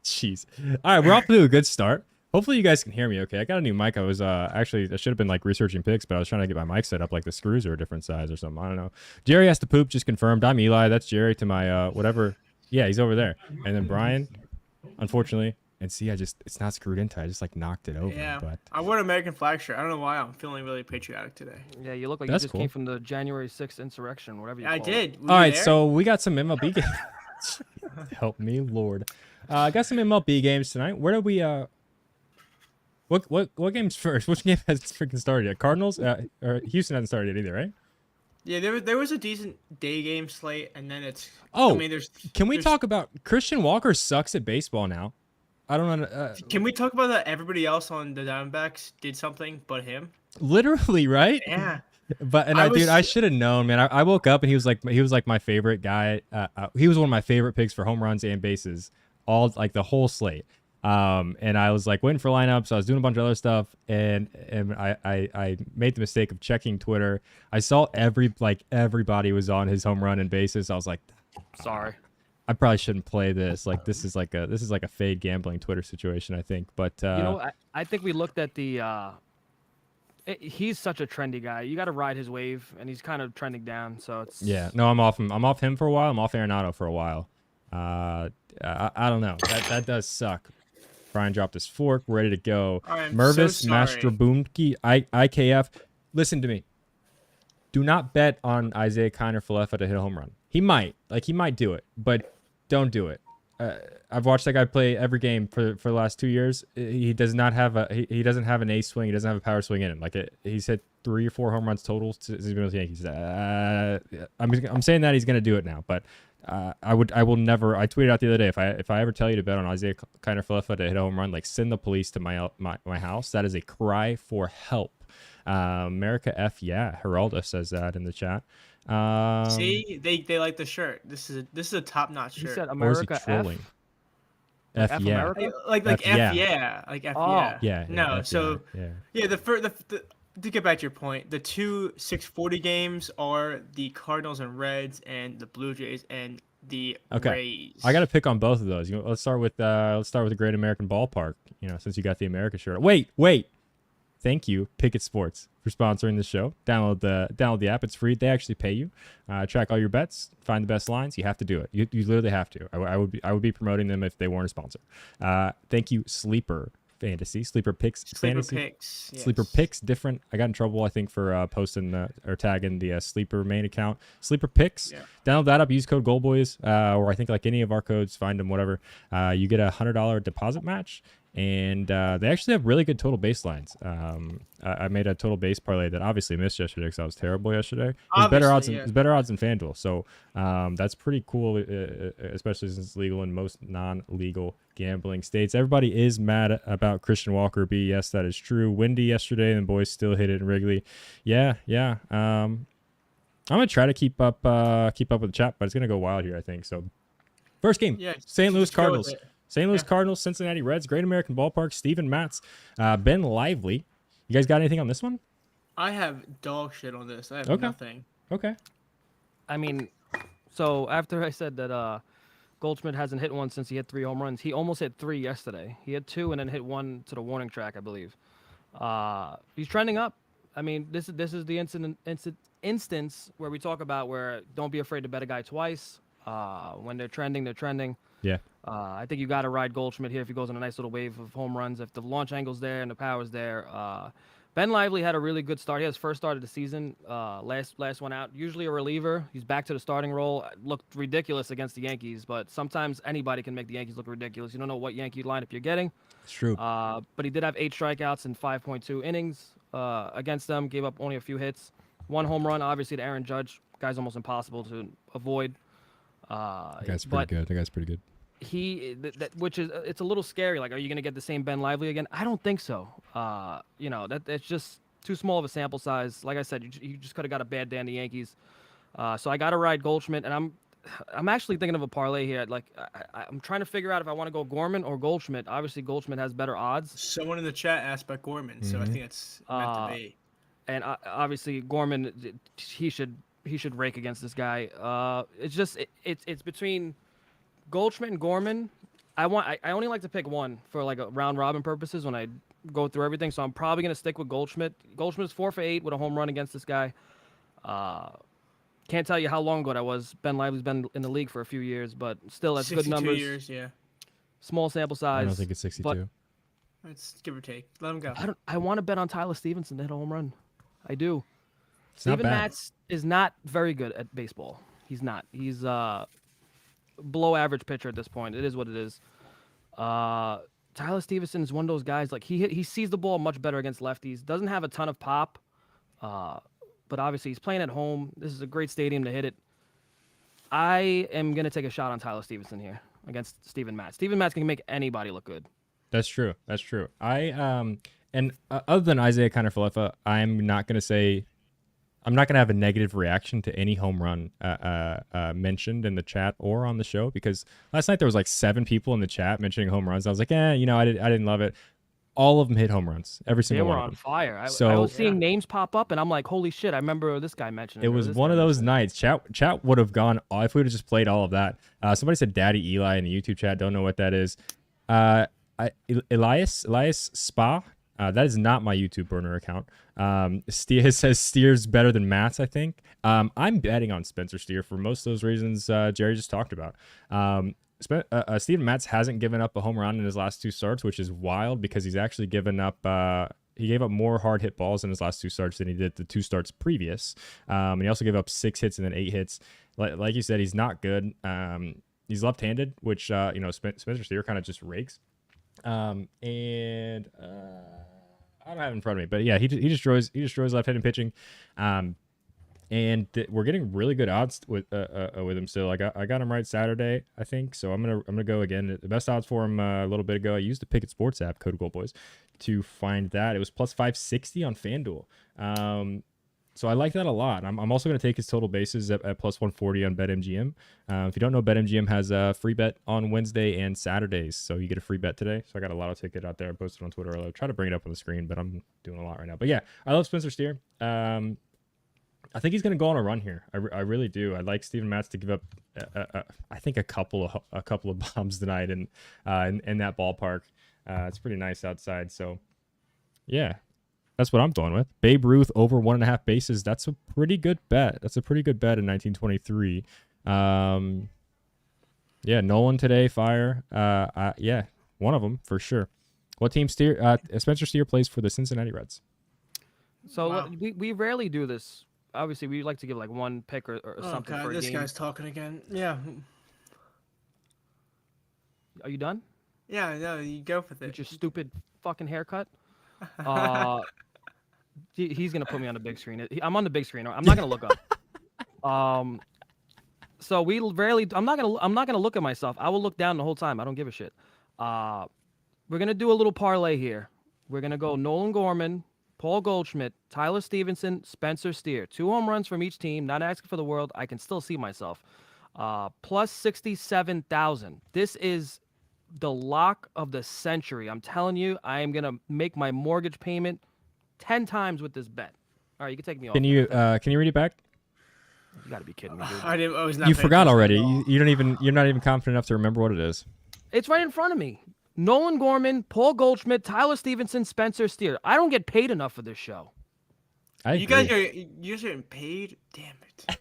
Jeez. All right, we're off to a good start. Hopefully you guys can hear me okay. I got a new mic. I was actually I should have been like researching picks, but I was trying to get my mic set up like the screws are a different size or something. I don't know. Jerry has to poop, just confirmed. I'm Eli. That's Jerry to my whatever. Yeah, he's over there. And then Brian, unfortunately, and see, it's not screwed in tight. I just like knocked it over. Yeah, But I wore an American flag shirt. I don't know why I'm feeling really patriotic today. Yeah, you look like that's you just cool. came from the January 6th insurrection, whatever you I call did. it. Were All you right, there? so we got some MLB games. Help me, Lord. I got some MLB games tonight. Where do we What game's first? Which game has freaking started yet? Cardinals? Or Houston hasn't started yet either, right? Yeah, there was a decent day game slate, and then it's. Oh, I mean, can we there's- talk about Christian Walker sucks at baseball now? I don't know. Can we talk about that? Everybody else on the Diamondbacks did something, but him. Literally, right? Yeah. But I dude, was- I should have known, man. I woke up and he was like my favorite guy. He was one of my favorite picks for home runs and bases, all like the whole slate. And I was like waiting for lineups. I was doing a bunch of other stuff, and I made the mistake of checking Twitter. I saw everybody was on his home run and bases. I was like, Sorry. I probably shouldn't play this. Like this is like a fade gambling Twitter situation, I think. But You know, I think we looked at the. He's such a trendy guy. You got to ride his wave, and he's kind of trending down. So it's. yeah, no, I'm off him for a while. I'm off Arenado for a while. I don't know. That does suck. Brian dropped his fork. We're ready to go. I'm Mervis so sorry. Mastrobumki IKF. Listen to me. Do not bet on Isaiah Kiner Falefa to hit a home run. He might do it, but don't do it. I've watched that guy play every game for the last 2 years. He does not have he doesn't have an ace swing. He doesn't have a power swing in him. He's hit 3 or 4 home runs total since he's been with the Yankees. I'm saying that he's gonna do it now, but I will never. I tweeted out the other day, if I ever tell you to bet on Isaiah Kiner Falefa to hit a home run, like send the police to my house. That is a cry for help. America F, yeah. Geraldo says that in the chat. See, they like the shirt. This is a top notch He shirt. said Or is he America F. trolling? F yeah. America? Like F, F, yeah. like F, Oh. yeah. Yeah. No, F, so yeah. the to get back to your point, the two 640 games are the Cardinals and Reds, and the Blue Jays and the Rays. I got to pick on both of those. Let's start with the Great American Ballpark. Since you got the America shirt. Wait. Thank you, Pickett Sports, for sponsoring the show. Download the app. It's free. They actually pay you. Track all your bets. Find the best lines. You have to do it. You literally have to. I would be promoting them if they weren't a sponsor. Thank you, Sleeper Fantasy, Sleeper Picks, Fantasy. Picks. Yes. Sleeper Picks, different. I got in trouble, I think, for posting or tagging the Sleeper main account. Sleeper Picks. Yeah. Download that up. Use code GoldBoys, or I think like any of our codes. Find them, whatever. You get a $100 deposit match. And they actually have really good total baselines. I made a total base parlay that obviously missed yesterday because I was terrible yesterday. It's better odds. It's better odds than FanDuel. So that's pretty cool, especially since it's legal in most non-legal gambling states. Everybody is mad about Christian Walker B. Yes, that is true. Windy yesterday, and the boys still hit it in Wrigley. Yeah. I'm gonna try to keep up with the chat, but it's gonna go wild here, I think. So first game, St. Louis Cardinals. St. Louis Cardinals, Cincinnati Reds, Great American Ballpark, Steven Matz, Ben Lively. You guys got anything on this one? I have dog shit on this. I have nothing. Okay. I mean, so after I said that Goldschmidt hasn't hit one since he hit 3 home runs, he almost hit 3 yesterday. He had 2 and then hit 1 to the warning track, I believe. He's trending up. I mean, this is the instance where we talk about where don't be afraid to bet a guy twice. When they're trending, they're trending. Yeah. I think you got to ride Goldschmidt here if he goes on a nice little wave of home runs. If the launch angle's there and the power's there. Ben Lively had a really good start. He had his first start of the season, last one out. Usually a reliever. He's back to the starting role. Looked ridiculous against the Yankees, but sometimes anybody can make the Yankees look ridiculous. You don't know what Yankee lineup you're getting. It's true. But he did have 8 strikeouts in 5.2 innings against them. Gave up only a few hits. 1 home run, obviously, to Aaron Judge. Guy's almost impossible to avoid. That guy's pretty good. Which is it's a little scary. Like, are you gonna get the same Ben Lively again? I don't think so. That's just too small of a sample size. Like I said, you just could have got a bad day on the Yankees. So I got to ride Goldschmidt, and I'm actually thinking of a parlay here. Like I'm trying to figure out if I want to go Gorman or Goldschmidt. Obviously, Goldschmidt has better odds. Someone in the chat asked about Gorman, so I think it's meant to be. And obviously, Gorman, he should rake against this guy. It's between Goldschmidt and Gorman, I only like to pick one for like a round robin purposes when I go through everything. So I'm probably gonna stick with Goldschmidt. Goldschmidt's 4 for 8 with a home run against this guy. Can't tell you how long ago that was. Ben Lively's been in the league for a few years, but still, that's good 62 numbers. years, yeah. Small sample size. I don't think it's 62. But Let's give or take. Let him go. I want to bet on Tyler Stevenson to hit a home run. I do. It's not Steven bad. Matz is not very good at baseball. He's not. He's below average pitcher at this point. It is what it is. Tyler Stevenson is one of those guys, like he sees the ball much better against lefties. Doesn't have a ton of pop, but obviously he's playing at home. This is a great stadium to hit it. I am gonna take a shot on Tyler Stevenson here against Steven Matz. Steven Matz can make anybody look good. That's true. That's true. Other than Isaiah Kiner-Falefa, I'm not going to have a negative reaction to any home run mentioned in the chat or on the show, because last night there was like 7 people in the chat mentioning home runs. I was like, I didn't love it. All of them hit home runs. Every single one. They were on fire. I So was seeing names pop up, and I'm like, holy shit! I remember this guy mentioned it. it was one of those nights. Chat would have gone if we would have just played all of that. Somebody said Daddy Eli in the YouTube chat. Don't know what that is. Elias Spa. That is not my YouTube burner account. Says Steer's better than Matz, I think. I'm betting on Spencer Steer for most of those reasons Jerry just talked about. Steven Matz hasn't given up a home run in his last 2 starts, which is wild because he's actually given up. He gave up more hard hit balls in his last 2 starts than he did the 2 starts previous. And he also gave up 6 hits and then 8 hits. Like you said, he's not good. He's left-handed, which Spencer Steer kind of just rakes. I don't have it in front of me, but yeah, he destroys left-handed pitching, and we're getting really good odds with him still. I got him right Saturday, I think, so I'm gonna go again. The best odds for him a little bit ago, I used the Pickett Sports app, code GoldBoys, to find that. It was plus 560 on FanDuel. So I like that a lot. I'm also going to take his total bases at plus 140 on BetMGM. If you don't know, BetMGM has a free bet on Wednesday and Saturdays, so you get a free bet today. So I got a lotto ticket out there. I posted on Twitter. I'll try to bring it up on the screen, but I'm doing a lot right now. But yeah, I love Spencer Steer. I think he's going to go on a run here. I really do. I like Steven Matz to give up, I think, a couple of bombs tonight in that ballpark. It's pretty nice outside. So yeah. That's what I'm going with. Babe Ruth over 1.5 bases. That's a pretty good bet. That's a pretty good bet in 1923. Yeah, Nolan today, fire. Yeah, one of them for sure. What team Spencer Steer plays for the Cincinnati Reds. So Wow. we rarely do this. Obviously, we like to give like one pick or something God, for a this game. guy's talking again. Yeah. Are you done? Yeah, no, you go with With it. your stupid fucking haircut? He's gonna put me on the big screen. I'm on the big screen. I'm not gonna look up. So we rarely. I'm not gonna look at myself. I will look down the whole time. I don't give a shit. We're gonna do a little parlay here. We're gonna go Nolan Gorman, Paul Goldschmidt, Tyler Stevenson, Spencer Steer. 2 home runs from each team. Not asking for the world. I can still see myself. Plus 67,000. This is the lock of the century. I'm telling you, I am gonna make my mortgage payment 10 times with this bet. All right, you can take me off. Can you read it back? You gotta be kidding me, dude. I was not. You paying forgot attention already. at all. You're not even confident enough to remember what it is. It's right in front of me. Nolan Gorman, Paul Goldschmidt, Tyler Stevenson, Spencer Steer. I don't get paid enough for this show. You guys are getting paid. Damn it,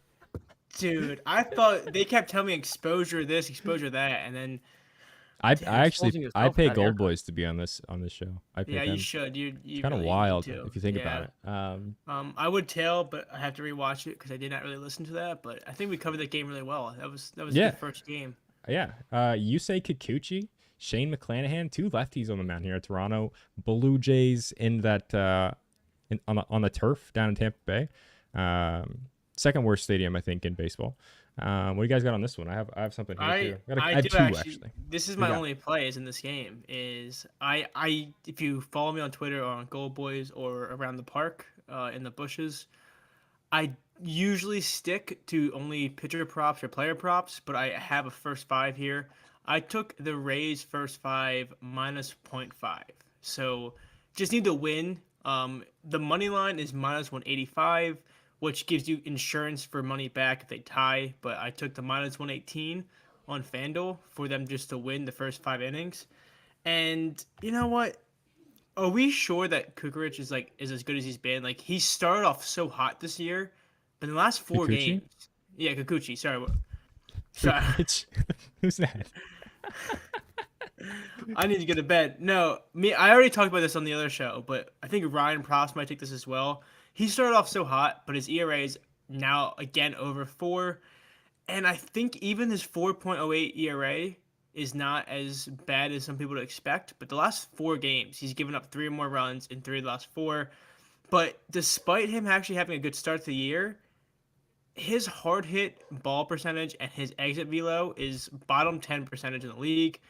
dude! I thought they kept telling me exposure this, exposure that, and then I exposing yourself I with pay that haircut. GoldBoys to be on this show. I pay yeah, them. you should. You Kind of really wild need to. if you think Yeah. about it. I would tell, but I have to rewatch it because I did not really listen to that. But I think we covered that game really well. That was Yeah. the first game. Yeah. Yusei Kikuchi, Shane McClanahan, 2 lefties on the mound here at Toronto. Blue Jays in that on the turf down in Tampa Bay. Second worst stadium, I think, in baseball. What do you guys got on this one? I have something here too. I have 2 actually. This is What my do you got? only plays in this game. Is I if you follow me on Twitter or on GoldBoys or around the park in the bushes, I usually stick to only pitcher props or player props, but I have a first 5 here. I took the Rays first 5 minus 0.5. So just need to win. The money line is minus 185, which gives you insurance for money back if they tie, but I took the minus 118 on FanDuel for them just to win the first 5 innings. And you know what? Are we sure that Kukoc is as good as he's been? Like he started off so hot this year, but in the last 4 games, Kikuchi? yeah, Kikuchi. Sorry. Kukoc? Who's that? I need to get to bed. No, me. I already talked about this on the other show, but I think Ryan Pross might take this as well. He started off so hot, but his ERA is now again over 4, and I think even his 4.08 ERA is not as bad as some people would expect. But the last 4 games, he's given up 3 or more runs in 3 of the last 4. But despite him actually having a good start to the year, his hard hit ball percentage and his exit velo is bottom 10 percentage in the league.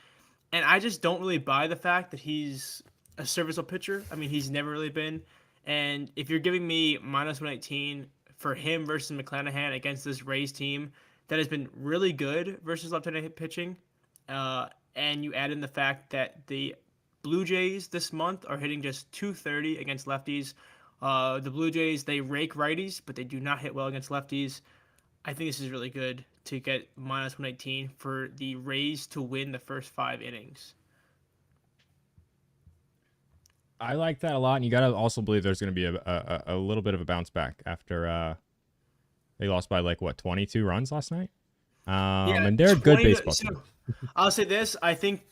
And I just don't really buy the fact that he's a serviceable pitcher. I mean, he's never really been. And if you're giving me minus 118 for him versus McClanahan against this Rays team that has been really good versus left-handed pitching, and you add in the fact that the Blue Jays this month are hitting just 230 against lefties. The Blue Jays, they rake righties, but they do not hit well against lefties. I think this is really good to get minus 118 for the Rays to win the first 5 innings. I like that a lot, and you gotta also believe there's gonna be a little bit of a bounce back after they lost by 22 runs last night. And they're a good baseball team. I'll say this: I think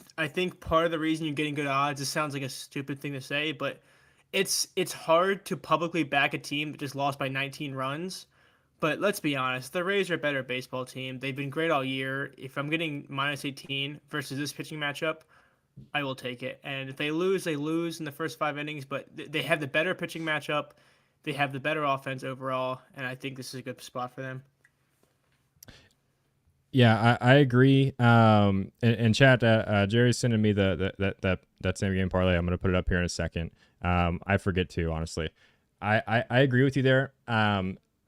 part of the reason you're getting good odds. It sounds like a stupid thing to say, but it's hard to publicly back a team that just lost by 19 runs. But let's be honest, the Rays are a better baseball team. They've been great all year. If I'm getting minus 18 versus this pitching matchup, I will take it. And if they lose, they lose in the first 5 innings. But they have the better pitching matchup. They have the better offense overall. And I think this is a good spot for them. Yeah, I agree. And chat, Jerry's sending me that same game parlay. I'm gonna put it up here in a second. I forget to, honestly. I agree with you there.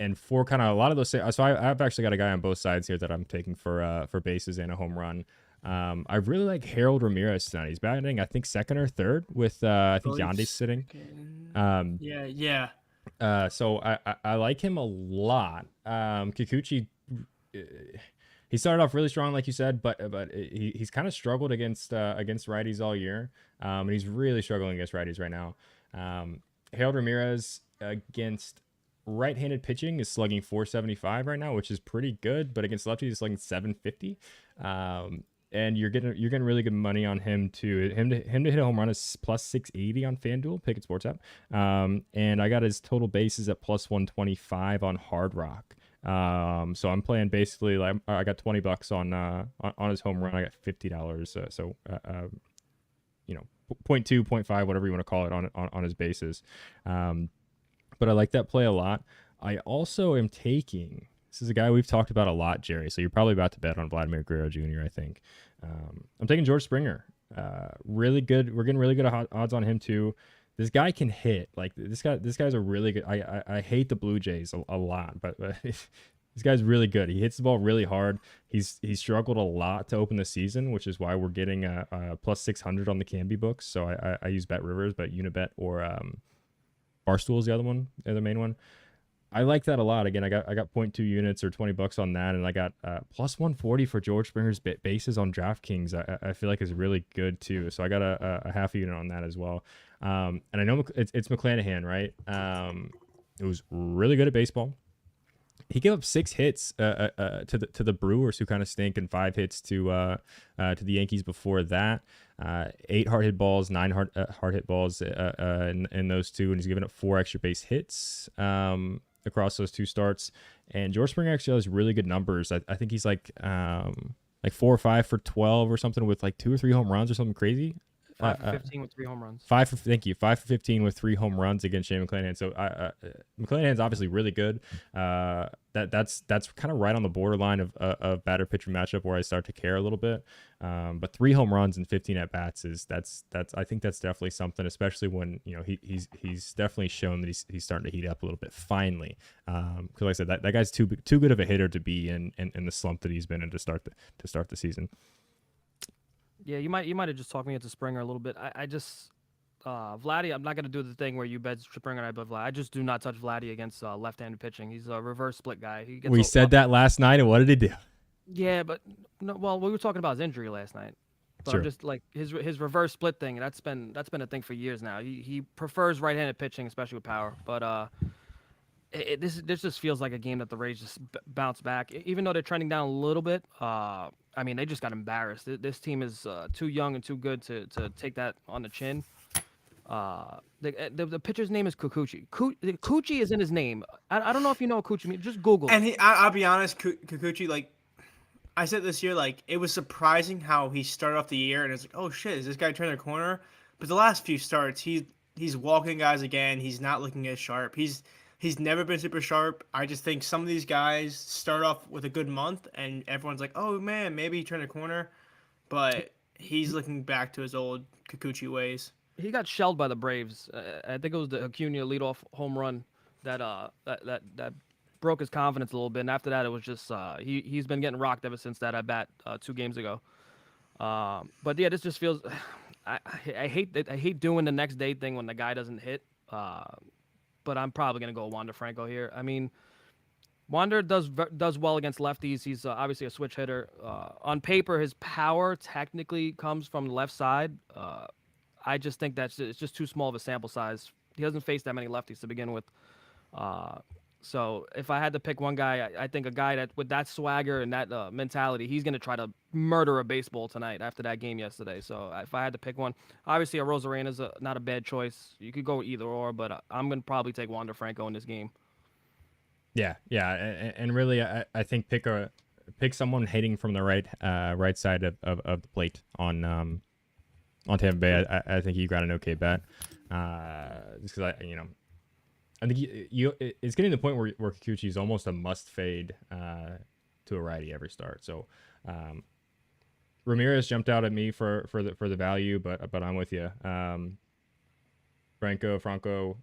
And for kind of a lot of those, so I've actually got a guy on both sides here that I'm taking for bases and a home run. I really like Harold Ramirez tonight. He's batting, I think, second or third with I think Yandy's sitting. Yeah. So I like him a lot. Kikuchi, he started off really strong, like you said, but he's kind of struggled against righties all year, and he's really struggling against righties right now. Harold Ramirez against right-handed pitching is slugging 475 right now, which is pretty good, but against lefties, he's slugging 750. And you're getting really good money on him too. Him to hit a home run is plus 680 on FanDuel, Pick It Sports app. And I got his total bases at plus 125 on Hard Rock. So I'm playing basically like I got $20 on his home run. I got $50. So 0.2, 0.5, whatever you want to call it on his bases. But I like that play a lot. I also am taking. This is a guy we've talked about a lot, Jerry. So you're probably about to bet on Vladimir Guerrero Jr., I think. I'm taking George Springer. Really good. We're getting really good odds on him too. This guy can hit. Like this guy's a really good. I hate the Blue Jays a lot, but this guy's really good. He hits the ball really hard. He's struggled a lot to open the season, which is why we're getting a plus 600 on the Canby books. So I use Bet Rivers, but Unibet or Barstool is the other main one. I like that a lot. Again, I got 0.2 units or $20 on that, and I got plus 140 for George Springer's bases on DraftKings. I feel like is really good too. So I got a half a unit on that as well. And I know it's McClanahan, right? It was really good at baseball. He gave up 6 hits to the Brewers, who kind of stink, and 5 hits to the Yankees before that. 8 hard hit balls, 9 hard hit balls in those two, and he's given up 4 extra base hits across those 2 starts. And George Springer actually has really good numbers. I think he's like 4 or 5 for 12 or something with like 2 or 3 home runs or something crazy. 5 for 15 with 3 home runs. 5 for 15 with 3 home runs against Shane McClanahan. So McClanahan's obviously really good. That's kind of right on the borderline of batter pitcher matchup where I start to care a little bit. But 3 home runs and 15 at bats I think that's definitely something, especially when he's definitely shown that he's starting to heat up a little bit finally. Because like I said, that guy's too good of a hitter to be in the slump that he's been in to start the season. Yeah, you might have just talked me into Springer a little bit. I just Vladdy, I'm not gonna do the thing where you bet Springer and I bet Vladdy. I just do not touch Vladdy against left-handed pitching. He's a reverse split guy. We said that last night, and what did he do? Yeah, but no, well, we were talking about his injury last night. But I'm Sure. just like his reverse split thing. That's been a thing for years now. He prefers right-handed pitching, especially with power. But this just feels like a game that the Rays just bounce back, even though they're trending down a little bit. I mean, they just got embarrassed. This team is too young and too good to take that on the chin. The pitcher's name is Kikuchi. Kuchi is in his name. I don't know if you know what Kuchi means. Just Google it. And I'll be honest, Kikuchi, like I said this year, like it was surprising how he started off the year, and it's like, oh shit, is this guy turning a corner? But the last few starts, he's walking guys again. He's not looking as sharp. He's never been super sharp. I just think some of these guys start off with a good month, and everyone's like, oh man, maybe he turned a corner, but he's looking back to his old Kikuchi ways. He got shelled by the Braves. I think it was the Acuna leadoff home run that broke his confidence a little bit. And after that, it was just he's been getting rocked ever since that at bat 2 games ago. But yeah, this just feels. I hate doing the next day thing when the guy doesn't hit. But I'm probably gonna go Wander Franco here. I mean, Wander does well against lefties. He's obviously a switch hitter. On paper, his power technically comes from the left side. I just think it's just too small of a sample size. He doesn't face that many lefties to begin with. So if I had to pick one guy, I think a guy that with that swagger and that mentality, he's gonna try to murder a baseball tonight after that game yesterday. So if I had to pick one, obviously a Rosarena's not a bad choice. You could go either or, but I'm gonna probably take Wander Franco in this game. Yeah, yeah, and really, I think pick someone hitting from the right side of the plate on Tampa Bay. I think you got an okay bet. Just because I think it's getting to the point where Kikuchi is almost a must fade to a righty every start. So Ramirez jumped out at me for the value, but I'm with you. Franco,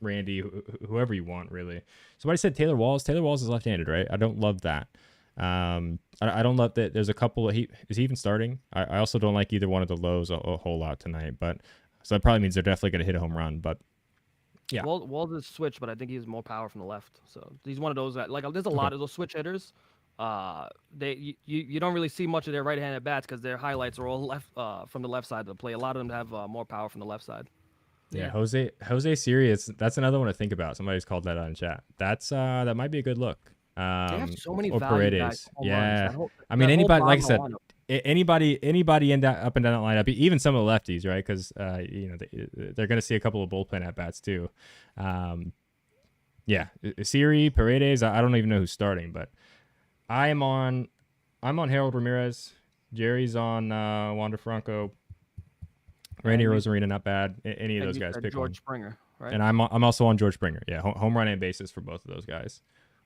Randy, whoever you want, really. Somebody said Taylor Walls. Taylor Walls is left-handed, right? I don't love that. I don't love that. There's a couple. Is he even starting? I also don't like either one of the lows a whole lot tonight. But so that probably means they're definitely going to hit a home run. But yeah, Walls is switch, but I think he has more power from the left. So he's one of those that there's a lot of those switch hitters. You don't really see much of their right-handed bats because their highlights are all left from the left side of the play. A lot of them have more power from the left side. yeah. Jose Sirius. That's another one to think about. Somebody's called that out in chat. That might be a good look. They have so many Or value guys. Paredes. Yeah. I mean, anybody, like I said, lineup. anybody in that up and down that lineup, even some of the lefties, right? Because they're going to see a couple of bullpen at bats too. Yeah, Siri, Paredes. I don't even know who's starting, but I'm on Harold Ramirez. Jerry's on Wander Franco. Randy Rosarina, not bad. Any of those guys, pick George one. Springer, right? And I'm also on George Springer. Yeah, home run and bases for both of those guys.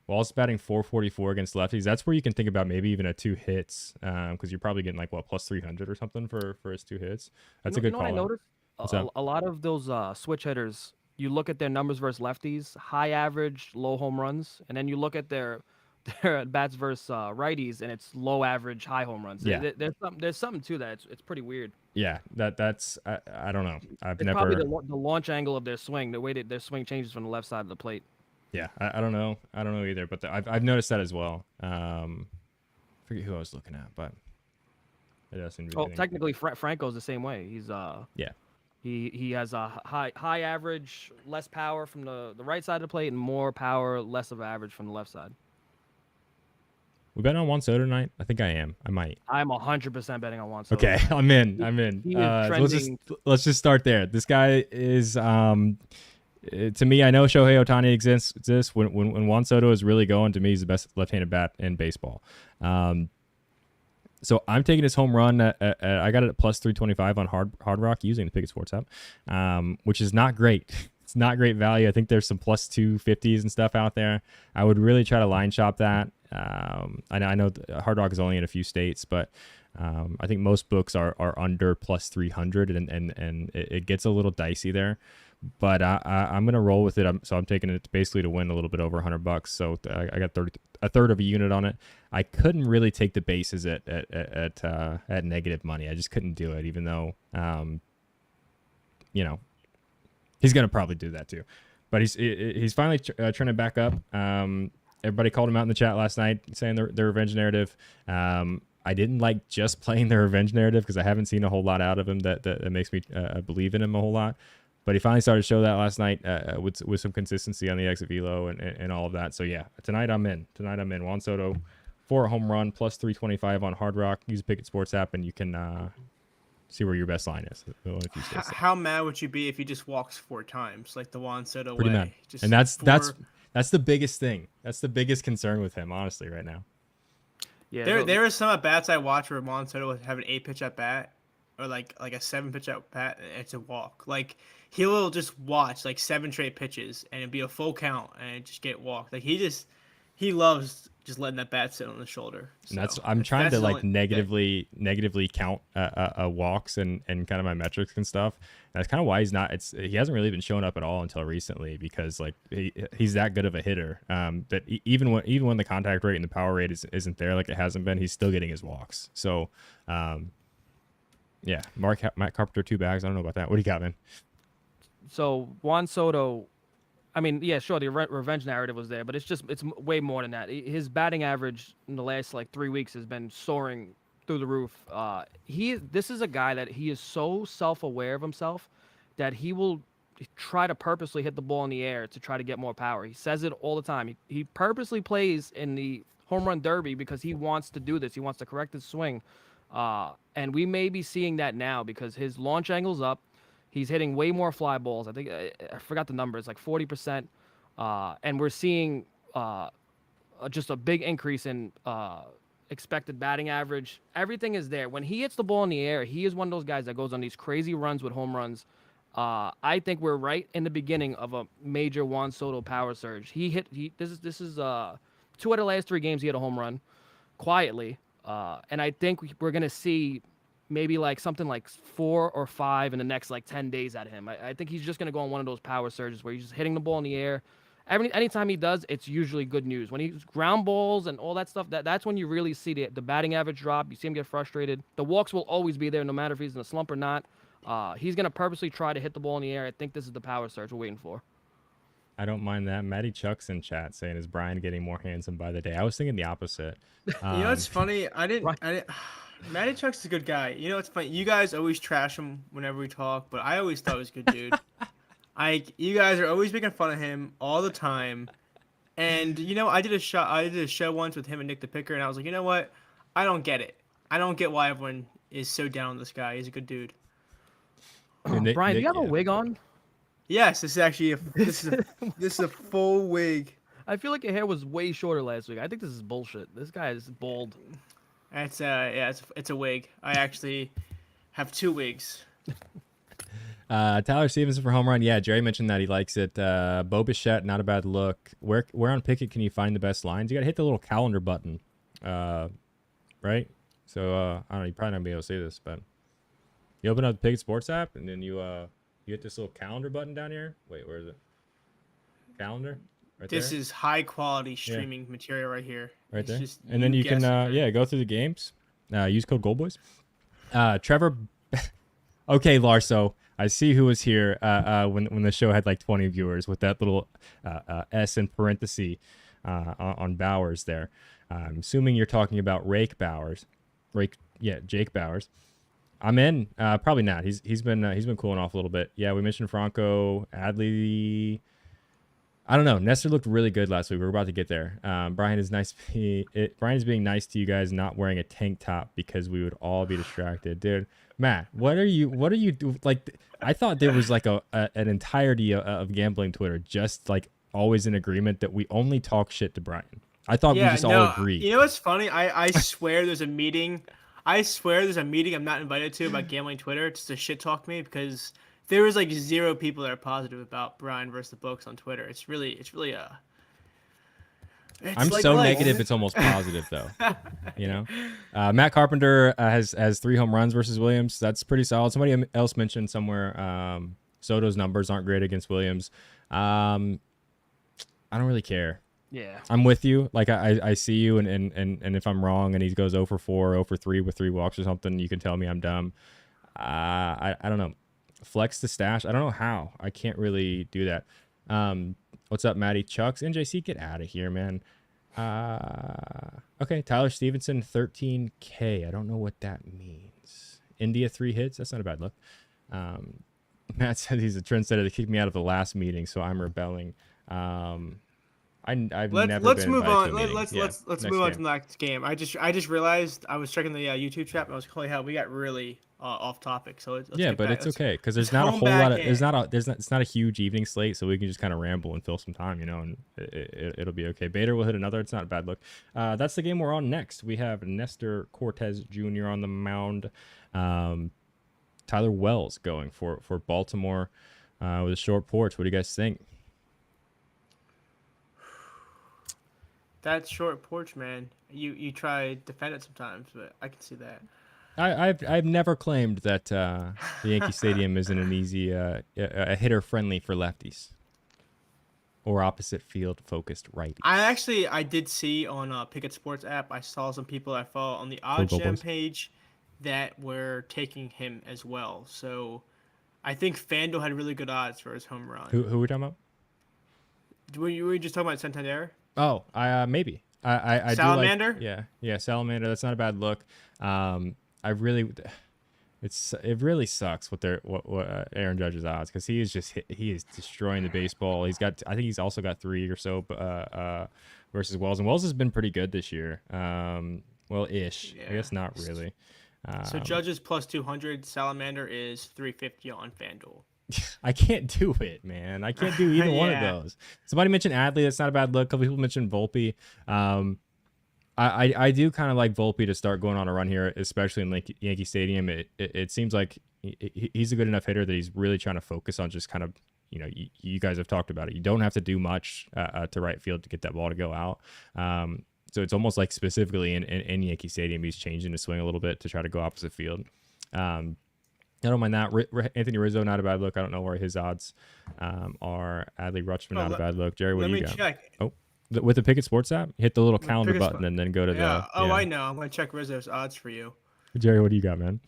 Walls batting 444 against lefties. That's where you can think about maybe even a 2 hits, because you're probably getting plus 300 or something for his 2 hits. That's a good call. I noticed a lot of those switch hitters. You look at their numbers versus lefties, high average, low home runs, and then you look at their at bats versus righties, and it's low average, high home runs. Yeah. There's something to that. It's pretty weird. Yeah, that's I don't know. I've It's never. probably the launch angle of their swing, the way that their swing changes from the left side of the plate. Yeah, I don't know. I don't know either, but I've noticed that as well. Forget who I was looking at, but it doesn't really. Technically, Franco's the same way. He's yeah. He has a high average, less power from the right side of the plate, and more power, less of average from the left side. We betting on Juan Soto tonight? I think I am. I might. I'm 100% betting on Juan Soto. Okay, I'm in. He is let's just start there. This guy is to me, I know Shohei Ohtani exists. When Juan Soto is really going, to me, he's the best left-handed bat in baseball. So I'm taking his home run. I got it at plus 325 on Hard Rock using the Pickett Sports app, which is not great. It's not great value. I think there's some plus 250s and stuff out there. I would really try to line shop that. I know Hard Rock is only in a few states, but I think most books are under plus 300, and it gets a little dicey there. But I'm gonna roll with it. So I'm taking it basically to win a little bit over $100. So I got a third of a unit on it. I couldn't really take the bases at negative money. I just couldn't do it, even though he's gonna probably do that too. But he's finally trending back up. Everybody called him out in the chat last night saying their revenge narrative. I didn't like just playing the revenge narrative because I haven't seen a whole lot out of him that makes me believe in him a whole lot. But he finally started to show that last night with some consistency on the exit velo and all of that. So yeah, tonight I'm in. Juan Soto, 4 home run plus 325 on Hard Rock. Use the Picket Sports app and you can see where your best line is. How mad would you be if he just walks 4 times like the Juan Soto Pretty way? mad. Just And that's the biggest thing. That's the biggest concern with him, honestly, right now. Yeah, there are some at bats I watch where Juan Soto would have an 8 pitch at bat or like a 7 pitch at bat. And it's a walk. Like he will just watch like 7 straight pitches and it'd be a full count and just get walked. Like he loves just letting that bat sit on the shoulder. And So, I'm trying that's to the like only- negatively count walks and kind of my metrics and stuff. And that's kind of why he hasn't really been showing up at all until recently because like he's that good of a hitter. But even when the contact rate and the power rate isn't there like it hasn't been, he's still getting his walks. So yeah, Matt Carpenter 2 bags. I don't know about that. What do you got, man? So Juan Soto, I mean, yeah, sure, the revenge narrative was there, but it's way more than that. His batting average in the last like 3 weeks has been soaring through the roof. This is a guy that he is so self-aware of himself that he will try to purposely hit the ball in the air to try to get more power. He says it all the time. He purposely plays in the home run derby because he wants to do this. He wants to correct his swing. And we may be seeing that now because his launch angle's up. He's hitting way more fly balls. I think I forgot the numbers, like 40%. And we're seeing just a big increase in expected batting average. Everything is there. When he hits the ball in the air, he is one of those guys that goes on these crazy runs with home runs. I think we're right in the beginning of a major Juan Soto power surge. This is 2 out of the last 3 games he had a home run quietly. And I think we're going to see maybe like something like 4 or 5 in the next like 10 days at him. I think he's just going to go on one of those power surges where he's just hitting the ball in the air. Anytime he does, it's usually good news. When he's ground balls and all that stuff, that's when you really see the batting average drop. You see him get frustrated. The walks will always be there no matter if he's in a slump or not. He's going to purposely try to hit the ball in the air. I think this is the power surge we're waiting for. I don't mind that. Matty Chuck's in chat saying, is Brian getting more handsome by the day? I was thinking the opposite. You know what's funny? I didn't. Matty Chuck's a good guy. You know what's funny? You guys always trash him whenever we talk, but I always thought he was a good dude. You guys are always making fun of him all the time. And you know, I did a show once with him and Nick the Picker, and I was like, you know what? I don't get it. I don't get why everyone is so down on this guy. He's a good dude. Brian, do you have a wig on? Yes, this is actually this is a full wig. I feel like your hair was way shorter last week. I think this is bullshit. This guy is bald. It's a wig. I actually have 2 wigs. Tyler Stevenson for home run. Yeah, Jerry mentioned that he likes it. Bo Bichette, not a bad look. Where on Picket can you find the best lines? You got to hit the little calendar button, right? So I don't know. You probably not be able to see this, but you open up the Picket Sports app and then you hit this little calendar button down here. Wait, where is it? Calendar. Right This there? is high quality streaming material right here. Right It's there. just And then you can guessing. go through the games. Use code GoldBoys. Trevor. Okay, Larso. I see who was here when the show had like 20 viewers with that little S in parenthesis on Bowers there. I'm assuming you're talking about Jake Bowers. I'm in. Probably not. He's been cooling off a little bit. Yeah, we mentioned Franco, Adley. I don't know. Nestor looked really good last week. We're about to get there. Brian is nice. Brian is being nice to you guys, not wearing a tank top because we would all be distracted, dude. Matt, what are you doing? Like, I thought there was like an entirety of gambling Twitter just like always in agreement that we only talk shit to Brian. I thought we just all agreed. You know what's funny? I swear there's a meeting. I swear there's a meeting I'm not invited to about gambling Twitter just to shit talk me because there was like 0 people that are positive about Brian versus the books on Twitter. It's really I'm like so negative it's almost positive though. You know, Matt Carpenter has 3 home runs versus Williams. That's pretty solid. Somebody else mentioned somewhere Soto's numbers aren't great against Williams. I don't really care. Yeah, I'm with you. Like I see you, and if I'm wrong and he goes 0 for 4, 0 for 3 with 3 walks or something, you can tell me I'm dumb. I don't know. Flex the stash. I don't know how. I can't really do that. What's up, Matty Chucks? NJC, get out of here, man. Okay, Tyler Stevenson, 13K. I don't know what that means. India 3 hits. That's not a bad look. Matt said he's a trendsetter. They kicked me out of the last meeting, so I'm rebelling. I've never Let's been move invited to on. a meeting. Let's Next move on to game. the next game. I just realized I was checking the YouTube chat and I was like, holy hell, we got really off topic. So let's Yeah, get but back. it's okay because let's there's not a home whole lot back of there's in. not a there's not it's not a huge evening slate, so we can just kind of ramble and fill some time, and it'll be okay. Bader will hit another. It's not a bad look. That's the game we're on next. We have Nestor Cortez Jr. on the mound. Tyler Wells going for Baltimore with a short porch. What do you guys think? That short porch, man. You try to defend it sometimes, but I can see that. I've never claimed that the Yankee Stadium isn't an easy a hitter friendly for lefties or opposite field focused righties. I did see on Pickett Sports app. I saw some people I follow on the Go Odd Gem Boys. page that were taking him as well. So I think FanDuel had really good odds for his home run. Who are we talking about? Were you just talking about Santander? Oh, maybe. I Salamander? do like, yeah, Salamander. That's not a bad look. I really, it really sucks what Aaron Judge's odds because he is destroying the baseball. I think he's also got 3 or so versus Wells, and Wells has been pretty good this year. Well-ish. Yeah. I guess not really. So Judge is plus 200. Salamander is 350 on FanDuel. I can't do it, man. I can't do either one of Yeah. those. Somebody mentioned Adley. That's not a bad look. A couple people mentioned Volpe. I do kind of like Volpe to start going on a run here, especially in Yankee Stadium. It seems like he's a good enough hitter that he's really trying to focus on just kind of, you guys have talked about it. You don't have to do much to right field to get that ball to go out. So it's almost like specifically in Yankee Stadium, he's changing his swing a little bit to try to go opposite field. I don't mind that. Anthony Rizzo, not a bad look. I don't know where his odds are. Adley Rutschman, not a bad look. Jerry, what do you got? Let me check. Oh, with the Pickett Sports app, hit the little calendar Pickett button and then go to Yeah. the. I know. I'm going to check Rizzo's odds for you. Jerry, what do you got, man?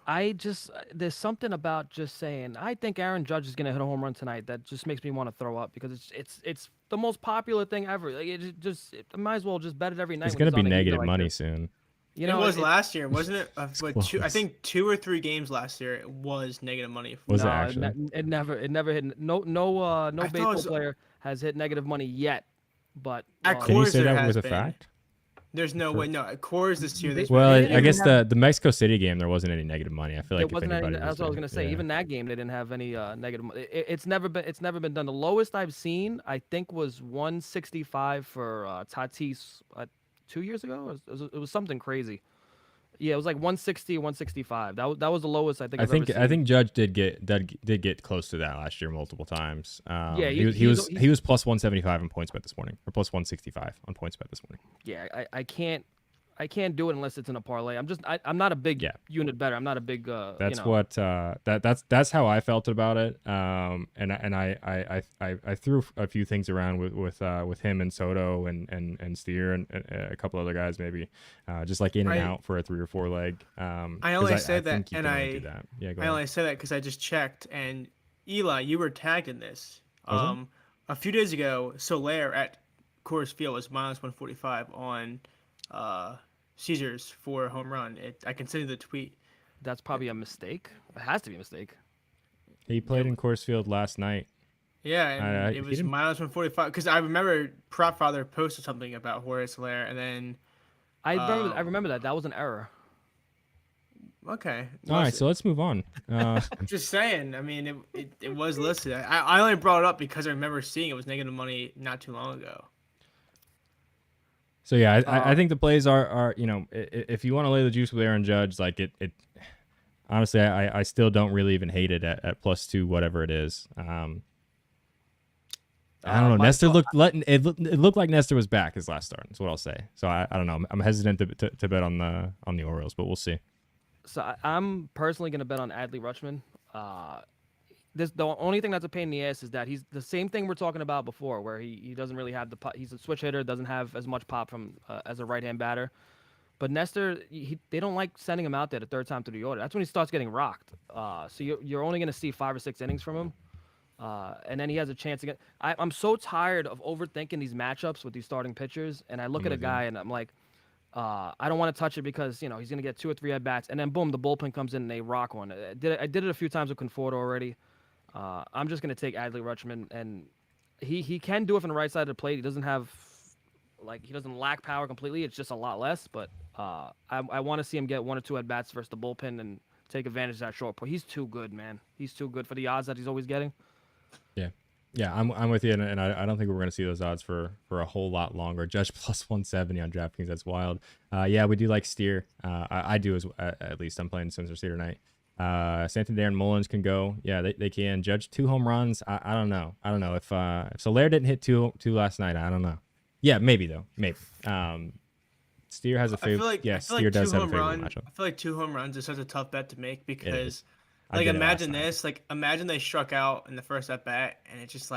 There's something about just saying I think Aaron Judge is gonna hit a home run tonight that just makes me want to throw up because it's the most popular thing ever. Like it might as well just bet it every night. It's when gonna be on a heater negative like money this. soon. You know, it was last year, wasn't it? I close. think 2 or 3 games last year it was negative money. Was it no, actually? it never hit. No thought it baseball was- player has hit negative money yet. But At Can you Coors say there that was has a been. fact? There's no way. No, at Coors this year. There's Well, didn't I guess even the Mexico City game there wasn't any negative money. I feel like it wasn't. if anybody That's what I was gonna say. yeah. Even that game, they didn't have any negative. It's never been done. The lowest I've seen, I think, was 165 for Tatis 2 years ago. It was something crazy. Yeah, it was like 160, 165. That was the lowest I think. I've ever seen. I think Judge did get close to that last year multiple times. Yeah, he was plus 175 on PointsBet this morning, or plus 165 on PointsBet this morning. Yeah, I can't do it unless it's in a parlay. I'm not a big unit bettor. I'm not a big. That's what that's how I felt about it. And I threw a few things around with him and Soto and Steer and a couple other guys maybe, just like in and out for a 3 or 4 leg. I only say that, think you and can only do that. Yeah, go I ahead. only say that because I just checked, and Eli, you were tagged in this. Was A few days ago, Soler at Coors Field was minus 145 on Caesars for a home run. I can send you the tweet. That's probably a mistake. It has to be a mistake. He played in Coors Field last night. Yeah, and it he was didn't- minus 145 because I remember Propfather posted something about Jorge Soler, and then I remember that. That was an error. okay. All right, so let's move on. I'm just saying. I mean, it was listed. I only brought it up because I remember seeing it was negative money not too long ago. So yeah, I think the plays are if you want to lay the juice with Aaron Judge, like it honestly, I still don't really even hate it at +2 whatever it is. I don't know. Nestor looked like Nestor was back his last start. That's what I'll say. So I don't know. I'm hesitant to bet on the Orioles, but we'll see. So I'm personally gonna bet on Adley Rutschman. The only thing that's a pain in the ass is that he's the same thing we're talking about before, where he doesn't really have the pop. He's a switch hitter, doesn't have as much pop from as a right-hand batter. But Nestor, they don't like sending him out there the third time through the order. That's when he starts getting rocked. So you're only gonna see 5 or 6 innings from him. And then he has a chance again. I'm so tired of overthinking these matchups with these starting pitchers, and I look at a with you. guy and I'm like, I don't want to touch it because he's gonna get 2 or 3 at bats, and then boom, the bullpen comes in and they rock one. I did it a few times with Conforto already. I'm just gonna take Adley Rutschman, and he can do it from the right side of the plate. He doesn't have he doesn't lack power completely. It's just a lot less, but I want to see him get 1 or 2 at bats versus the bullpen and take advantage of that short point. He's too good, man. He's too good for the odds that he's always getting. Yeah, I'm with you, and I don't think we're going to see those odds for a whole lot longer. Judge plus 170 on DraftKings, that's wild. Yeah, we do like Steer. I do at least. I'm playing Spencer Steer tonight. Santander and Mullins can go. Yeah, they can. Judge 2 home runs. I don't know. I don't know if Soler didn't hit two last night. I don't know. Yeah, maybe though. Maybe. Steer has a favorite. Yeah, Steer does have a favorite matchup. I feel like 2 home runs is such a tough bet to make because. I did it last imagine night. this. Imagine they struck out in the first at bat, and it's just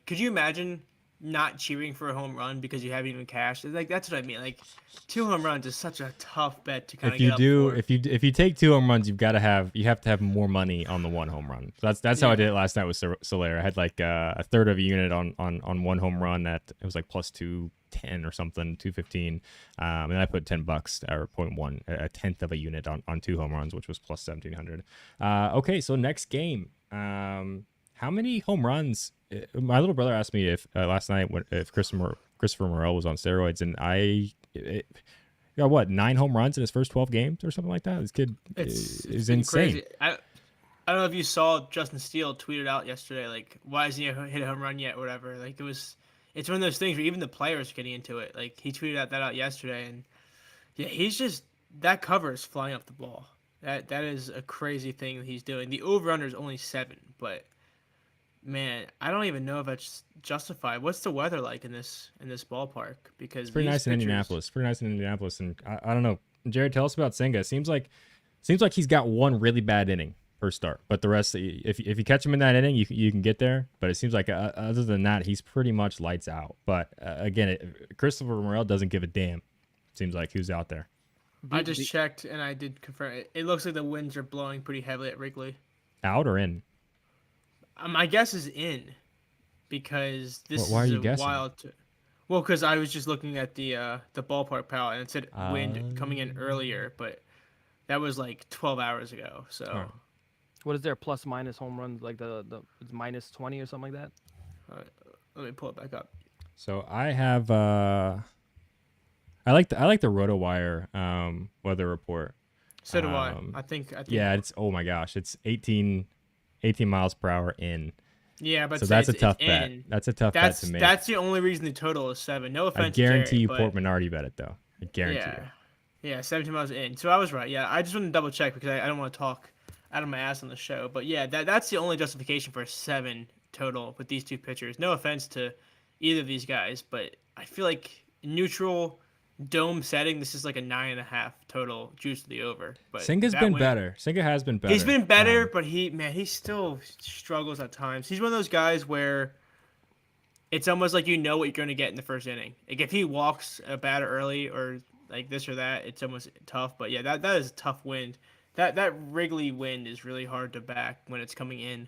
could you imagine not cheering for a home run because you haven't even cashed? That's what I mean. 2 home runs is such a tough bet to kind of get up for. If you take 2 home runs, you have to have more money on the 1 home run. So that's how I did it last night with Soler. I had a third of a unit on 1 home run that it was plus 210 or something, 215, and I put $10 or 0.1, a tenth of a unit on 2 home runs, which was plus 1700. Okay, so next game. How many home runs? My little brother asked me if last night if Christopher Morel was on steroids, and got what 9 home runs in his first 12 games or something like that. This kid is insane. Crazy. I don't know if you saw Justin Steele tweeted out yesterday why hasn't he hit a home run yet or whatever. It's one of those things where even the players are getting into it. He tweeted that out yesterday, and yeah, he's just that cover is flying up the ball. That is a crazy thing that he's doing. The over/under is only 7, but man, I don't even know if that's justified. What's the weather like in this ballpark? Because it's pretty nice in Indianapolis. And I don't know. Jared, tell us about Senga. Seems like he's got 1 really bad inning per start, but the rest, if you catch him in that inning, you can get there. But it seems like other than that, he's pretty much lights out. But again, Christopher Morel doesn't give a damn. Seems like who's out there. I just checked and I did confirm it. It looks like the winds are blowing pretty heavily at Wrigley. Out or in? My guess is in, because this why are is you guessing? wild. Well, because I was just looking at the ballpark palette and it said wind coming in earlier, but that was 12 hours ago. So, what is there plus minus home runs it's minus 20 or something like that? Let me pull it back up. So I have I like the RotoWire weather report. So do I. I think. Yeah, it's oh my gosh, it's 18 miles per hour in. Yeah, but so that's a tough bet. That's a tough bet to make. That's the only reason the total is 7. No offense. I guarantee Jerry, you, but Portman already bet it though. I guarantee you. Yeah, 17 miles in. So I was right. Yeah, I just want to double check because I don't want to talk out of my ass on the show. But yeah, that's the only justification for a 7 total with these 2 pitchers. No offense to either of these guys, but I feel like neutral dome setting, this is a 9.5 total juice to the over. But Senga's been better. Senga has been better. He's been better, but he still struggles at times. He's one of those guys where it's almost like what you're going to get in the first inning. If he walks a batter early or this or that, it's almost tough. But yeah, that is a tough wind. That Wrigley wind is really hard to back when it's coming in.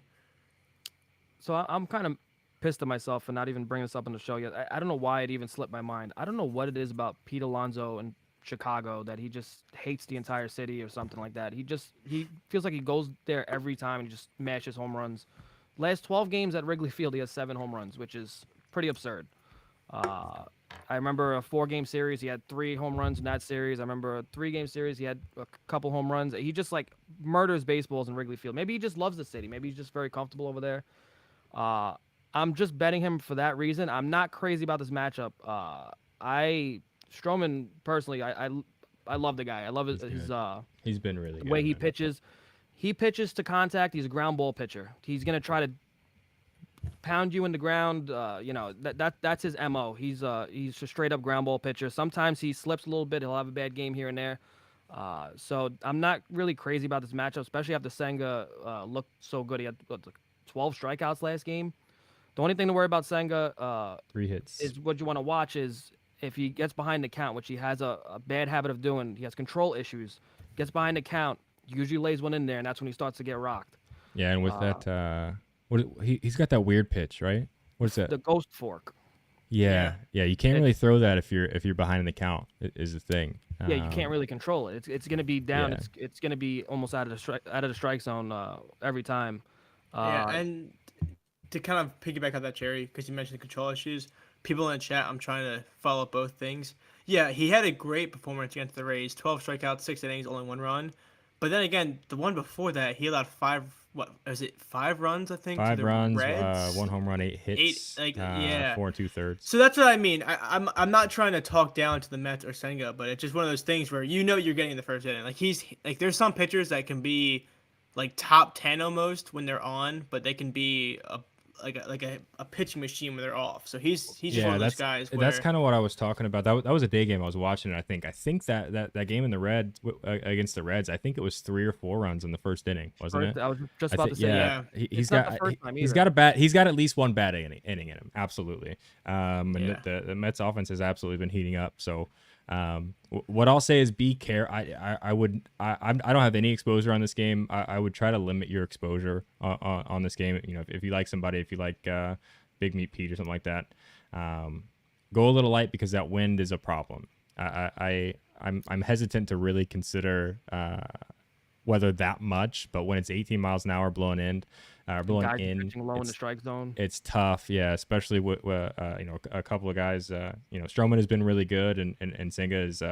So I'm kind of pissed at myself for not even bringing this up on the show yet. I don't know why it even slipped my mind. I don't know what it is about Pete Alonso and Chicago that he just hates the entire city or something like that. He feels like he goes there every time and just smashes home runs. Last 12 games at Wrigley Field, he has 7 home runs, which is pretty absurd. I remember a 4-game series, he had 3 home runs in that series. I remember a 3-game series, he had a couple home runs. He just murders baseballs in Wrigley Field. Maybe he just loves the city. Maybe he's just very comfortable over there. I'm just betting him for that reason. I'm not crazy about this matchup. Stroman personally, I love the guy. I love his he's been really good. The way he pitches. He pitches to contact. He's a ground ball pitcher. He's gonna try to pound you in the ground. That's his MO. He's a straight up ground ball pitcher. Sometimes he slips a little bit. He'll have a bad game here and there. So I'm not really crazy about this matchup, especially after Senga looked so good. He had 12 strikeouts last game. The only thing to worry about Senga 3 hits is what you want to watch is if he gets behind the count, which he has a bad habit of doing. He has control issues. Gets behind the count, usually lays one in there, and that's when he starts to get rocked. Yeah, and with that, He's got that weird pitch, right? What's that? The ghost fork. Yeah. You can't really throw that if you're behind in the count. Is the thing. Yeah, you can't really control it. It's gonna be down. Yeah. It's gonna be almost out of the strike zone every time. Yeah, and to kind of piggyback on that, Jerry, because you mentioned the control issues, people in the chat, I'm trying to follow both things. Yeah, he had a great performance against the Rays. 12 strikeouts, 6 innings, only 1 run. But then again, the one before that, he allowed 5 runs, I think, 5 to the runs, Reds? 1 home run, 8 hits, 8, yeah. 4 2/3. So that's what I mean. I'm not trying to talk down to the Mets or Senga, but it's just one of those things where you're getting in the first inning. Like there's some pitchers that can be like top 10 almost when they're on, but they can be a pitching machine when they're off. So he's just one of those guys. That's kind of what I was talking about. That was a day game I was watching. And I think that game in the Reds against the Reds, I think it was 3 or 4 runs in the first inning, wasn't it? I was just about to say, yeah. He's got at least one bad inning in him. Absolutely. And the Mets offense has absolutely been heating up. So. What I'll say is be careful. I don't have any exposure on this game. I would try to limit your exposure on this game. You know, if you like somebody, if you like Big Meat Pete or something like that, go a little light because that wind is a problem. I'm hesitant to really consider weather that much, but when it's 18 miles an hour blowing in, low in the strike zone, it's tough. Yeah, especially with a couple of guys. Stroman has been really good, and Senga is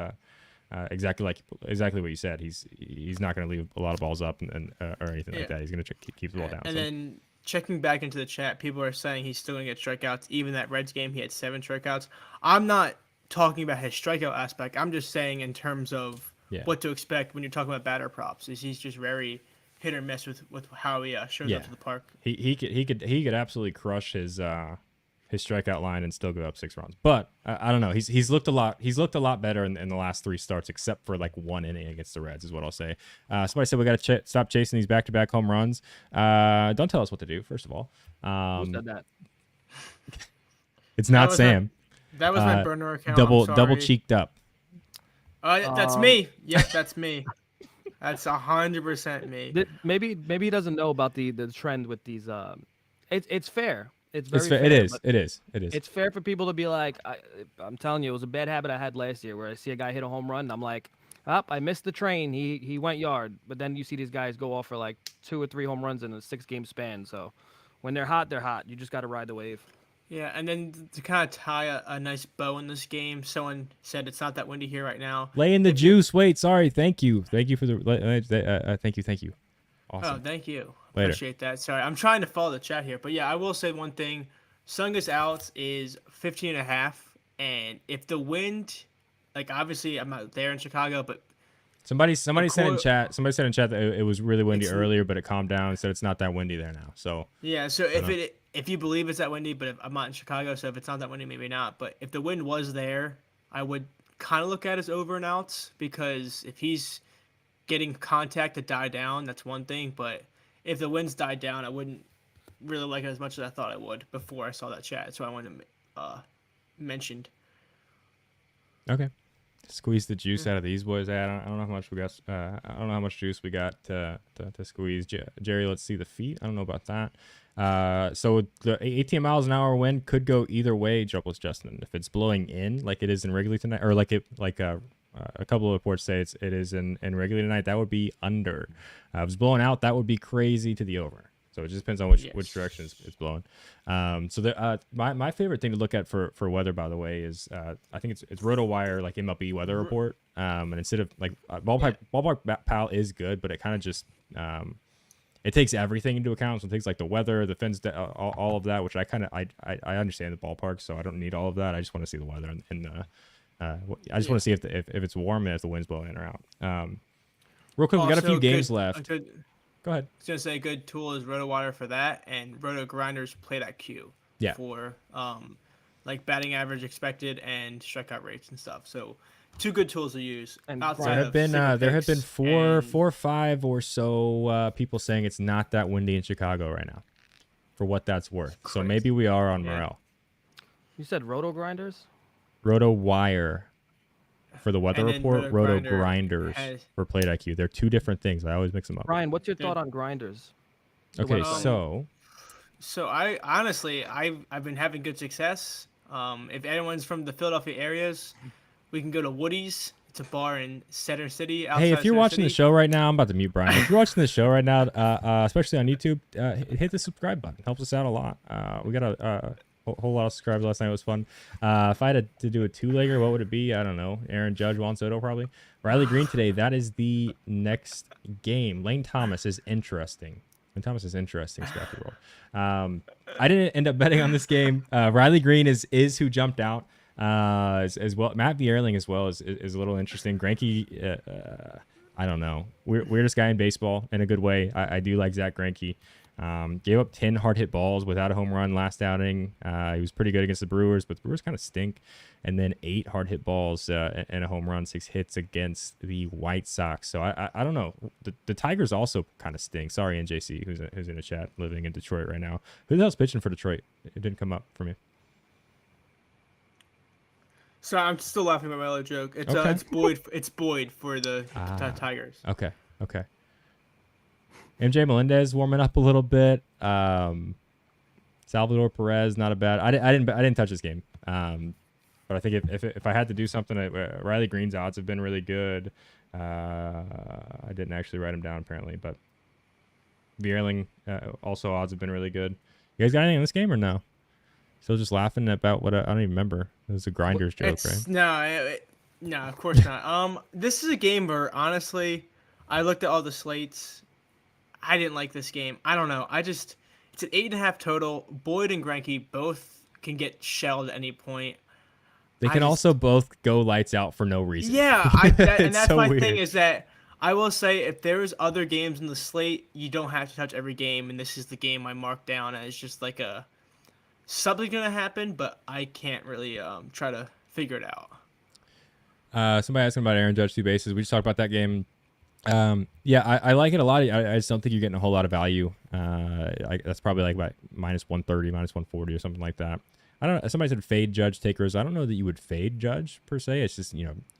exactly what you said. He's not going to leave a lot of balls up or anything like that. He's going to keep the ball down. And then checking back into the chat, people are saying he's still going to get strikeouts. Even that Reds game, he had 7 strikeouts. I'm not talking about his strikeout aspect. I'm just saying in terms of what to expect when you're talking about batter props. Is he's just very hit or miss with how he shows up to the park. He could absolutely crush his strikeout line and still go up 6 runs. But I don't know. He's looked a lot better in the last 3 starts, except for like 1 inning against the Reds, is what I'll say. Somebody said we got to stop chasing these back-to-back home runs. Don't tell us what to do. First of all, who said that? It's not Sam. That was my burner account. Double cheeked up. That's me. Yep, that's me. That's 100% me. Maybe he doesn't know about the trend with these. It's fair. It's very fair. It is. It's fair for people to be like, I'm telling you, it was a bad habit I had last year where I see a guy hit a home run and I'm like, I missed the train. He went yard. But then you see these guys go off for like 2 or 3 home runs in a 6-game span. So when they're hot, they're hot. You just got to ride the wave. Yeah, and then to kind of tie a nice bow in this game, someone said it's not that windy here right now. Lay in the juice. Wait, sorry. Thank you for the thank you. Awesome. Oh, thank you. Later. Appreciate that. Sorry, I'm trying to follow the chat here, but yeah, I will say one thing: Sunga's outs is 15.5, and if the wind, like obviously I'm not there in Chicago, but somebody said in chat that it was really windy earlier, but it calmed down and said it's not that windy there now. So yeah, so if you believe it's that windy, but I'm not in Chicago, so if it's not that windy, maybe not. But if the wind was there, I would kind of look at his over and outs, because if he's getting contact to die down, that's one thing. But if the wind's died down, I wouldn't really like it as much as I thought I would before I saw that chat. So I wanted to mention. Okay. Squeeze the juice out of these boys. I don't know how much we got. I don't know how much juice we got to squeeze. Jerry, let's see the feet. I don't know about that. So the 18 miles an hour wind could go either way, Troubles Justin. If it's blowing in like it is in Wrigley tonight, or a couple of reports say it is in Wrigley tonight, that would be under. If it's blowing out, that would be crazy to the over. So it just depends on which direction it's blowing. So my favorite thing to look at for weather, by the way, is I think it's RotoWire, like MLB weather report. And instead of like Ballpark Pal is good, but it kind of just it takes everything into account. So it takes like the weather, the fins, all of that, which I understand the ballpark, so I don't need all of that. I just want to see the weather I just want to see if it's warm and if the wind's blowing in or out. Real quick, we got a few games left. Go ahead. I was going to say a good tool is RotoWire for that, and Roto Grinders Plate IQ for like batting average expected and strikeout rates and stuff. So 2 good tools to use. And there have been four or five or so people saying it's not that windy in Chicago right now, for what that's worth. Crazy. So maybe we are on Morel. You said Roto Grinders? RotoWire for the weather report, Roto Grinders for Plate IQ. They're 2 different things. I always mix them up. Brian, what's your thought on grinders? Okay, so So I honestly, I've been having good success. If anyone's from the Philadelphia areas, we can go to Woody's. It's a bar in Center City, Hey, if outside you're Center watching the City. show right now, I'm about to mute Brian. If you're watching the show right now, especially on YouTube, hit the subscribe button. Helps us out a lot. We got a whole lot of subscribers last night. It was fun. If I had to do a two-legger, what would it be? I don't know. Aaron Judge, Juan Soto, probably. Riley Green today. That is the next game. Lane Thomas is interesting. Lane Thomas is interesting, Scrappy World. I didn't end up betting on this game. Riley Green is who jumped out. As well, Matt Vierling as well is a little interesting. Greinke, I don't know, weirdest guy in baseball in a good way. I do like Zach Greinke. Gave up 10 hard hit balls without a home run last outing. He was pretty good against the Brewers, but the Brewers kind of stink. And then 8 hard hit balls and a home run, 6 hits against the White Sox. So I don't know. The Tigers also kind of stink. Sorry, NJC, who's in the chat, living in Detroit right now. Who the hell's pitching for Detroit? It didn't come up for me. So I'm still laughing about my other joke. It's Okay. it's Boyd. It's Boyd for the Tigers. Okay. MJ Melendez warming up a little bit. Salvador Perez, not a bad. I didn't touch this game. But I think if I had to do something, Riley Green's odds have been really good. I didn't actually write them down apparently, but Vierling also odds have been really good. You guys got anything in this game or no? Still just laughing about what I don't even remember. It was a Grinders joke, right? No, of course not. This is a game where honestly, I looked at all the slates. I didn't like this game. I don't know. It's an 8.5 total. Boyd and Greinke both can get shelled at any point. They can also both go lights out for no reason. Yeah, and that's so my weird. thing is that I will say if there's other games in the slate, you don't have to touch every game, and this is the game I marked down as just like something's gonna happen, but I can't really try to figure it out. Somebody asking about Aaron Judge 2 bases. We just talked about that game. Yeah, I like it a lot. I just don't think you're getting a whole lot of value. That's probably like about minus 130, minus 140 or something like that. I don't know. Somebody said fade Judge takers. I don't know that you would fade Judge per se. It's just,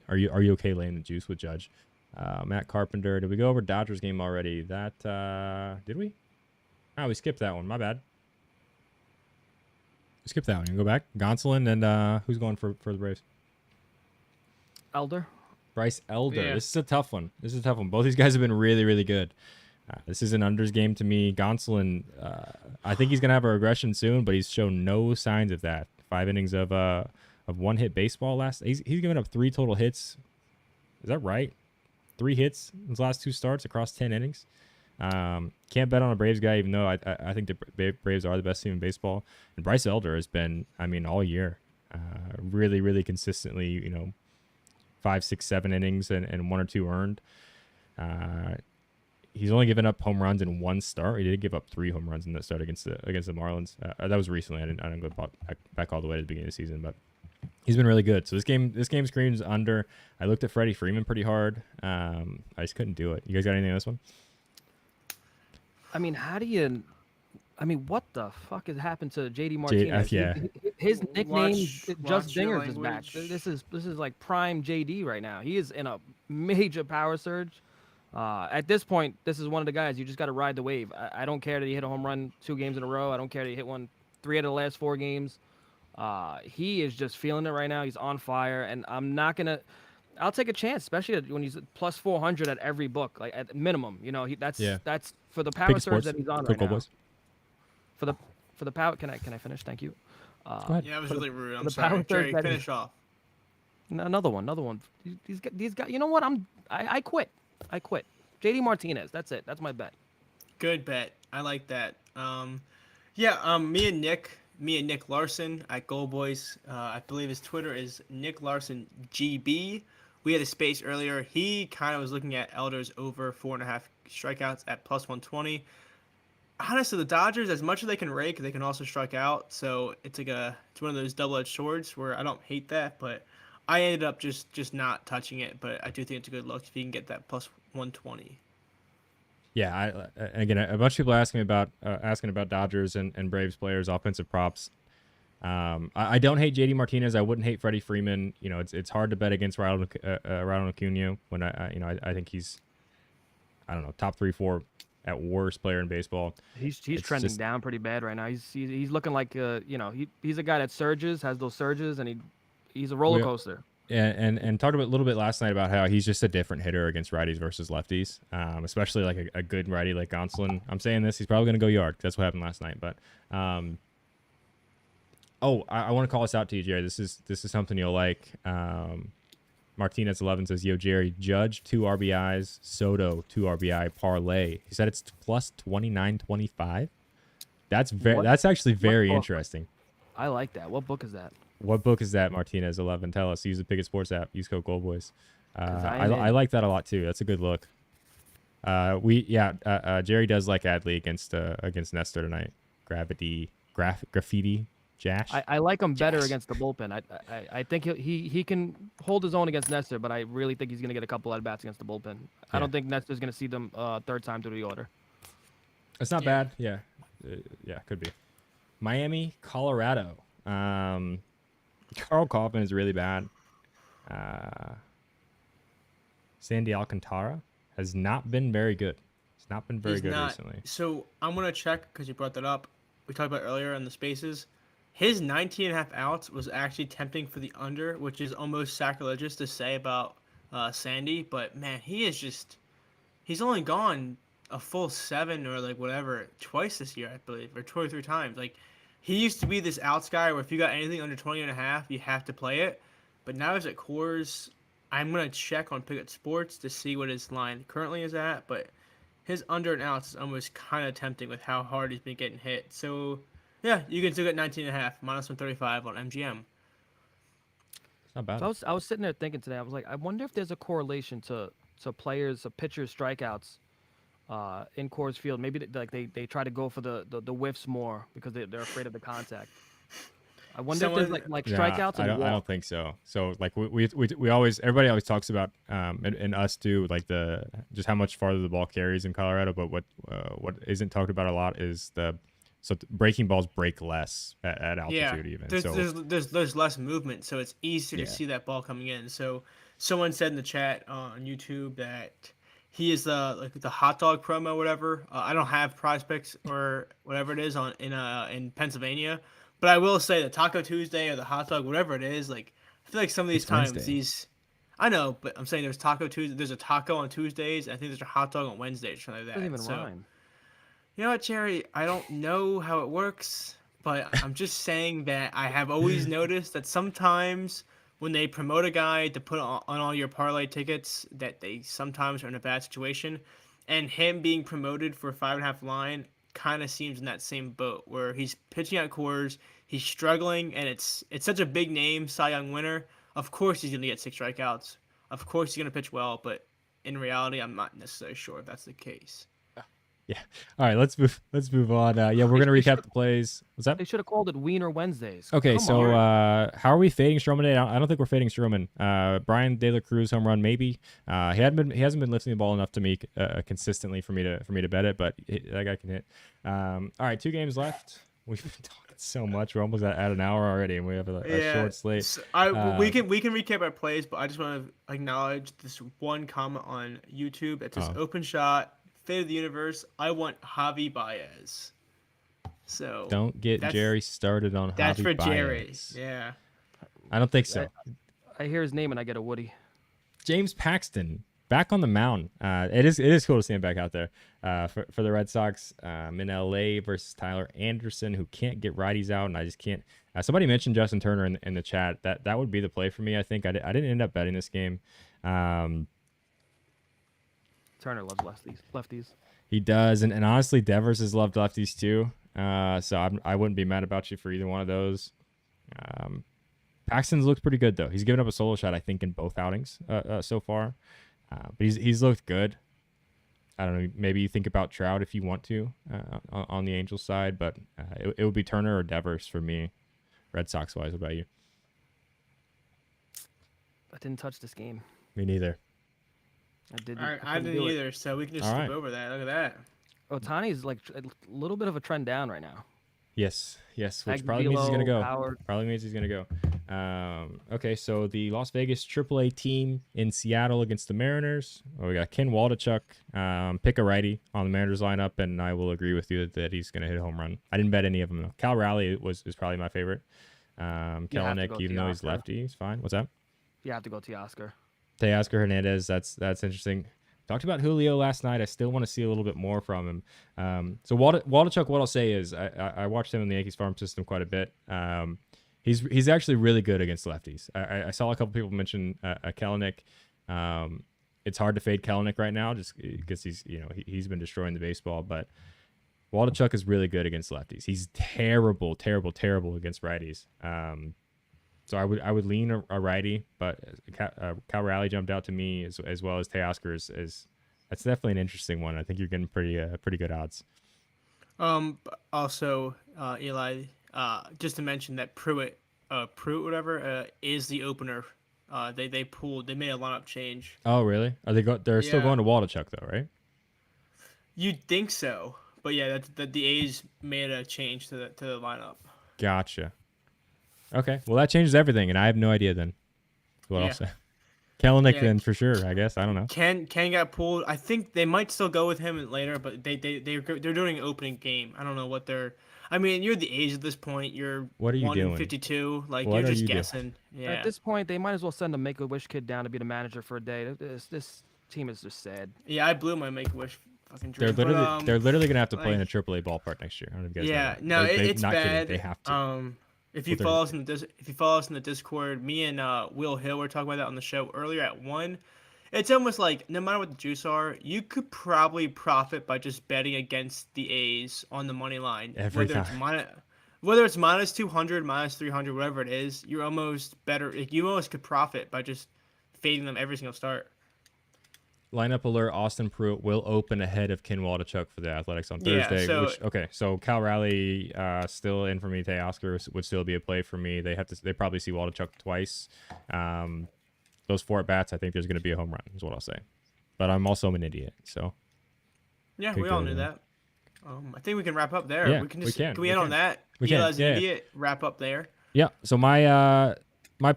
are you okay laying the juice with Judge? Matt Carpenter. Did we go over Dodgers game already? Did we? Oh, we skipped that one. My bad. Skip that one. You can go back. Gonsolin and who's going for the Braves? Elder. Bryce Elder. Yeah. This is a tough one. Both these guys have been really, really good. This is an unders game to me. Gonsolin, I think he's going to have a regression soon, but he's shown no signs of that. 5 innings of one-hit baseball last. He's given up 3 total hits. Is that right? 3 hits in his last 2 starts across 10 innings. Can't bet on a Braves guy, even though I think the Braves are the best team in baseball. And Bryce Elder has been, all year, really, really consistently, 5, 6, 7 innings and 1 or 2 earned. He's only given up home runs in 1 start. He did give up 3 home runs in that start against the Marlins. That was recently. I didn't go back all the way to the beginning of the season, but he's been really good. So this game screams under. I looked at Freddie Freeman pretty hard. I just couldn't do it. You guys got anything on this one? What the fuck has happened to JD Martinez? yeah. His nickname, your Just Dingers, is back. language. This is like prime JD right now. He is in a major power surge. At this point, this is one of the guys you just got to ride the wave. I don't care that he hit a home run 2 games in a row. I don't care that he hit one 3 out of the last 4 games. He is just feeling it right now. He's on fire, and I'll take a chance, especially when he's plus 400 at every book, like at minimum. That's for the power Big surge sports. that he's on Quick right Gold now. Boys. For the power, can I finish? Thank you. Go ahead. Yeah, it was really rude. I'm the sorry. power Jerry, surge that finish off. Another one. These guys. You know what? I quit. JD Martinez. That's it. That's my bet. Good bet. I like that. Me and Nick Larson at GoldBoys. I believe his Twitter is Nick Larson GB. We had a space earlier. He kind of was looking at Elder's over 4.5 strikeouts at plus 120. Honestly, the Dodgers, as much as they can rake, they can also strike out. So it's one of those double-edged swords where I don't hate that, but I ended up just not touching it. But I do think it's a good look if you can get that plus 120. Yeah, again, a bunch of people are asking about Dodgers and Braves players, offensive props. I don't hate JD Martinez. I wouldn't hate Freddie Freeman. It's hard to bet against Ronald Acuna when I think he's, I don't know, top 3, 4 at worst player in baseball. He's It's trending just down pretty bad right now. He's looking like he's a guy that surges, has those surges, and he's a roller we coaster. and talked about a little bit last night about how he's just a different hitter against righties versus lefties, especially like a good righty like Gonsolin. I'm saying this, he's probably going to go yard. That's what happened last night. But I want to call this out to you, Jerry. This is something you'll like. Martinez 11 says, "Yo, Jerry, Judge 2 RBIs, Soto 2 RBI parlay." He said it's plus 29.25. That's actually very interesting. I like that. What book is that? What book is that, Martinez 11? Tell us. Use the Pickett Sports app. Use code GoldBoys. I like that a lot too. That's a good look. Jerry does like Adley against Nestor tonight. Graffiti. Jash. I like him better against the bullpen. I think he can hold his own against Nestor, but I really think he's going to get a couple at bats against the bullpen. I don't think Nestor's going to see them third time through the order. It's not bad. Yeah, could be. Miami, Colorado. Carl Kaufman is really bad. Sandy Alcantara has not been very good. He's not been very good recently. So I'm going to check because you brought that up. We talked about earlier in the spaces. His 19.5 outs was actually tempting for the under, which is almost sacrilegious to say about Sandy. But, man, he's only gone a full 7 or, like, whatever, twice this year, I believe, or 2 or 3 times. Like, he used to be this outs guy where if you got anything under 20.5, you have to play it. But now he's at Coors. I'm going to check on Pickett Sports to see what his line currently is at. But his under and outs is almost kind of tempting with how hard he's been getting hit. So, yeah, you can still get 19.5, minus 135 on MGM. It's not bad. So I was sitting there thinking today, I was like, I wonder if there's a correlation to players, pitchers' strikeouts in Coors Field. Maybe they try to go for the whiffs more because they're afraid of the contact. I wonder if there's like strikeouts and I don't think so. So like we always, everybody always talks about and us too, like just how much farther the ball carries in Colorado. But what isn't talked about a lot is breaking balls break less at altitude even. There's less movement, so it's easier to see that ball coming in. So someone said in the chat on YouTube that he is the hot dog promo, whatever. I don't have prospects or whatever it is in Pennsylvania, but I will say the Taco Tuesday or the hot dog, whatever it is, like I feel like some of these times Wednesday. I know, but I'm saying there's Taco Tuesday. There's a taco on Tuesdays. I think there's a hot dog on Wednesdays, or something like that. Doesn't even rhyme. You know what, Jerry? I don't know how it works, but I'm just saying that I have always noticed that sometimes when they promote a guy to put on all your parlay tickets, that they sometimes are in a bad situation. And him being promoted for 5.5 line kind of seems in that same boat where he's pitching at Coors, he's struggling, and it's such a big name, Cy Young winner. Of course he's going to get 6 strikeouts. Of course he's going to pitch well, but in reality, I'm not necessarily sure if that's the case. Yeah. All right. Let's move on. We're gonna recap the plays. What's that? They should have called it Wiener Wednesdays. Okay. How are we fading Stroman today? I don't think we're fading Stroman. Brian De La Cruz home run maybe. He hasn't been lifting the ball enough to make consistently for me to bet it, but that guy can hit. All right. 2 games left. We've been talking so much. We're almost at an hour already, and we have a short slate. So we can recap our plays, but I just want to acknowledge this one comment on YouTube. It says open shot. Fate of the universe. I want Javi Baez. So don't get Jerry started on Javi Baez. That's for Jerry. Yeah. I don't think so. I hear his name and I get a Woody. James Paxton back on the mound. It is cool to see him back out there for the Red Sox. In LA versus Tyler Anderson, who can't get righties out, and I just can't. Somebody mentioned Justin Turner in the chat. That would be the play for me. I think I didn't end up betting this game. Turner loves lefties. He does, and honestly, Devers has loved lefties too. So I wouldn't be mad about you for either one of those. Paxton's looks pretty good though. He's given up a solo shot, I think, in both outings so far. But he's looked good. I don't know. Maybe you think about Trout if you want to on the Angels side, but it would be Turner or Devers for me, Red Sox wise. What about you? I didn't touch this game. Me neither. I didn't. All right, I didn't either, so we can just skip over that. Look at that. Ohtani's like a little bit of a trend down right now. Yes, which probably means he's going to go. Howard. Probably means he's going to go. Okay, so the Las Vegas AAA team in Seattle against the Mariners. Oh, we got Ken Waldichuk. Pick a righty on the Mariners lineup, and I will agree with you that he's going to hit a home run. I didn't bet any of them though. Cal Raleigh is probably my favorite. You have to Kellenic, go even though he's Teoscar. lefty, he's fine. What's that? You have to go Teoscar. Teoscar Hernandez. That's interesting. Talked about Julio last night. I still want to see a little bit more from him. So Waldichuk, what I'll say is I watched him in the Yankees farm system quite a bit. He's actually really good against lefties. I saw a couple people mention Kellenic. It's hard to fade Kellenic right now just because he's been destroying the baseball. But Waldichuk is really good against lefties. He's terrible against righties. So I would lean a righty, but Cal Raleigh jumped out to me as well as Teoscar is that's definitely an interesting one. I think you're getting pretty good odds. Also, Eli, just to mention that Pruitt whatever is the opener. They made a lineup change. Oh really? Are they they're still Yeah. going to Waldichuk though, right? You'd think so, but yeah, that the A's made a change to the lineup. Gotcha. Okay, well that changes everything, and I have no idea then. Is what Yeah. I'll say. Kellenic Yeah. then for sure, I guess. I don't know. Ken got pulled. I think they might still go with him later, but they're doing an opening game. I don't know what they're. I mean, you're the A's at this point. You're What are you doing? 1-52. Like What you're are just you doing? guessing. Yeah. At this point, they might as well send a Make-A-Wish kid down to be the manager for a day. This team is just sad. Yeah, I blew my Make-A-Wish fucking They're dream. literally but, they're gonna have to play in a like- AAA ballpark next year. I don't know if you guys know Yeah, that. no, it's not bad. Kidding. They have to. If you Well, follow us in the Discord, me and Will Hill were talking about that on the show earlier at 1. It's almost like no matter what the juice are, you could probably profit by just betting against the A's on the money line. Every whether time. whether it's minus 200, minus 300, whatever it is, you're almost better. Like, you almost could profit by just fading them every single start. Lineup alert: Austin Pruitt will open ahead of Ken Waldichuk for the Athletics on Yeah, Thursday. so- So Cal Raleigh still in for me. Teoscar would still be a play for me. They probably see Waldichuk twice. Those 4 at bats, I think there's going to be a home run. Is what I'll say. But I'm also an idiot, so Yeah, Could we all go knew there. that. I think we can wrap up there. Yeah, we can we just can, we we end on can. that? We can, Eli's an yeah. idiot. Wrap up there. yeah. So my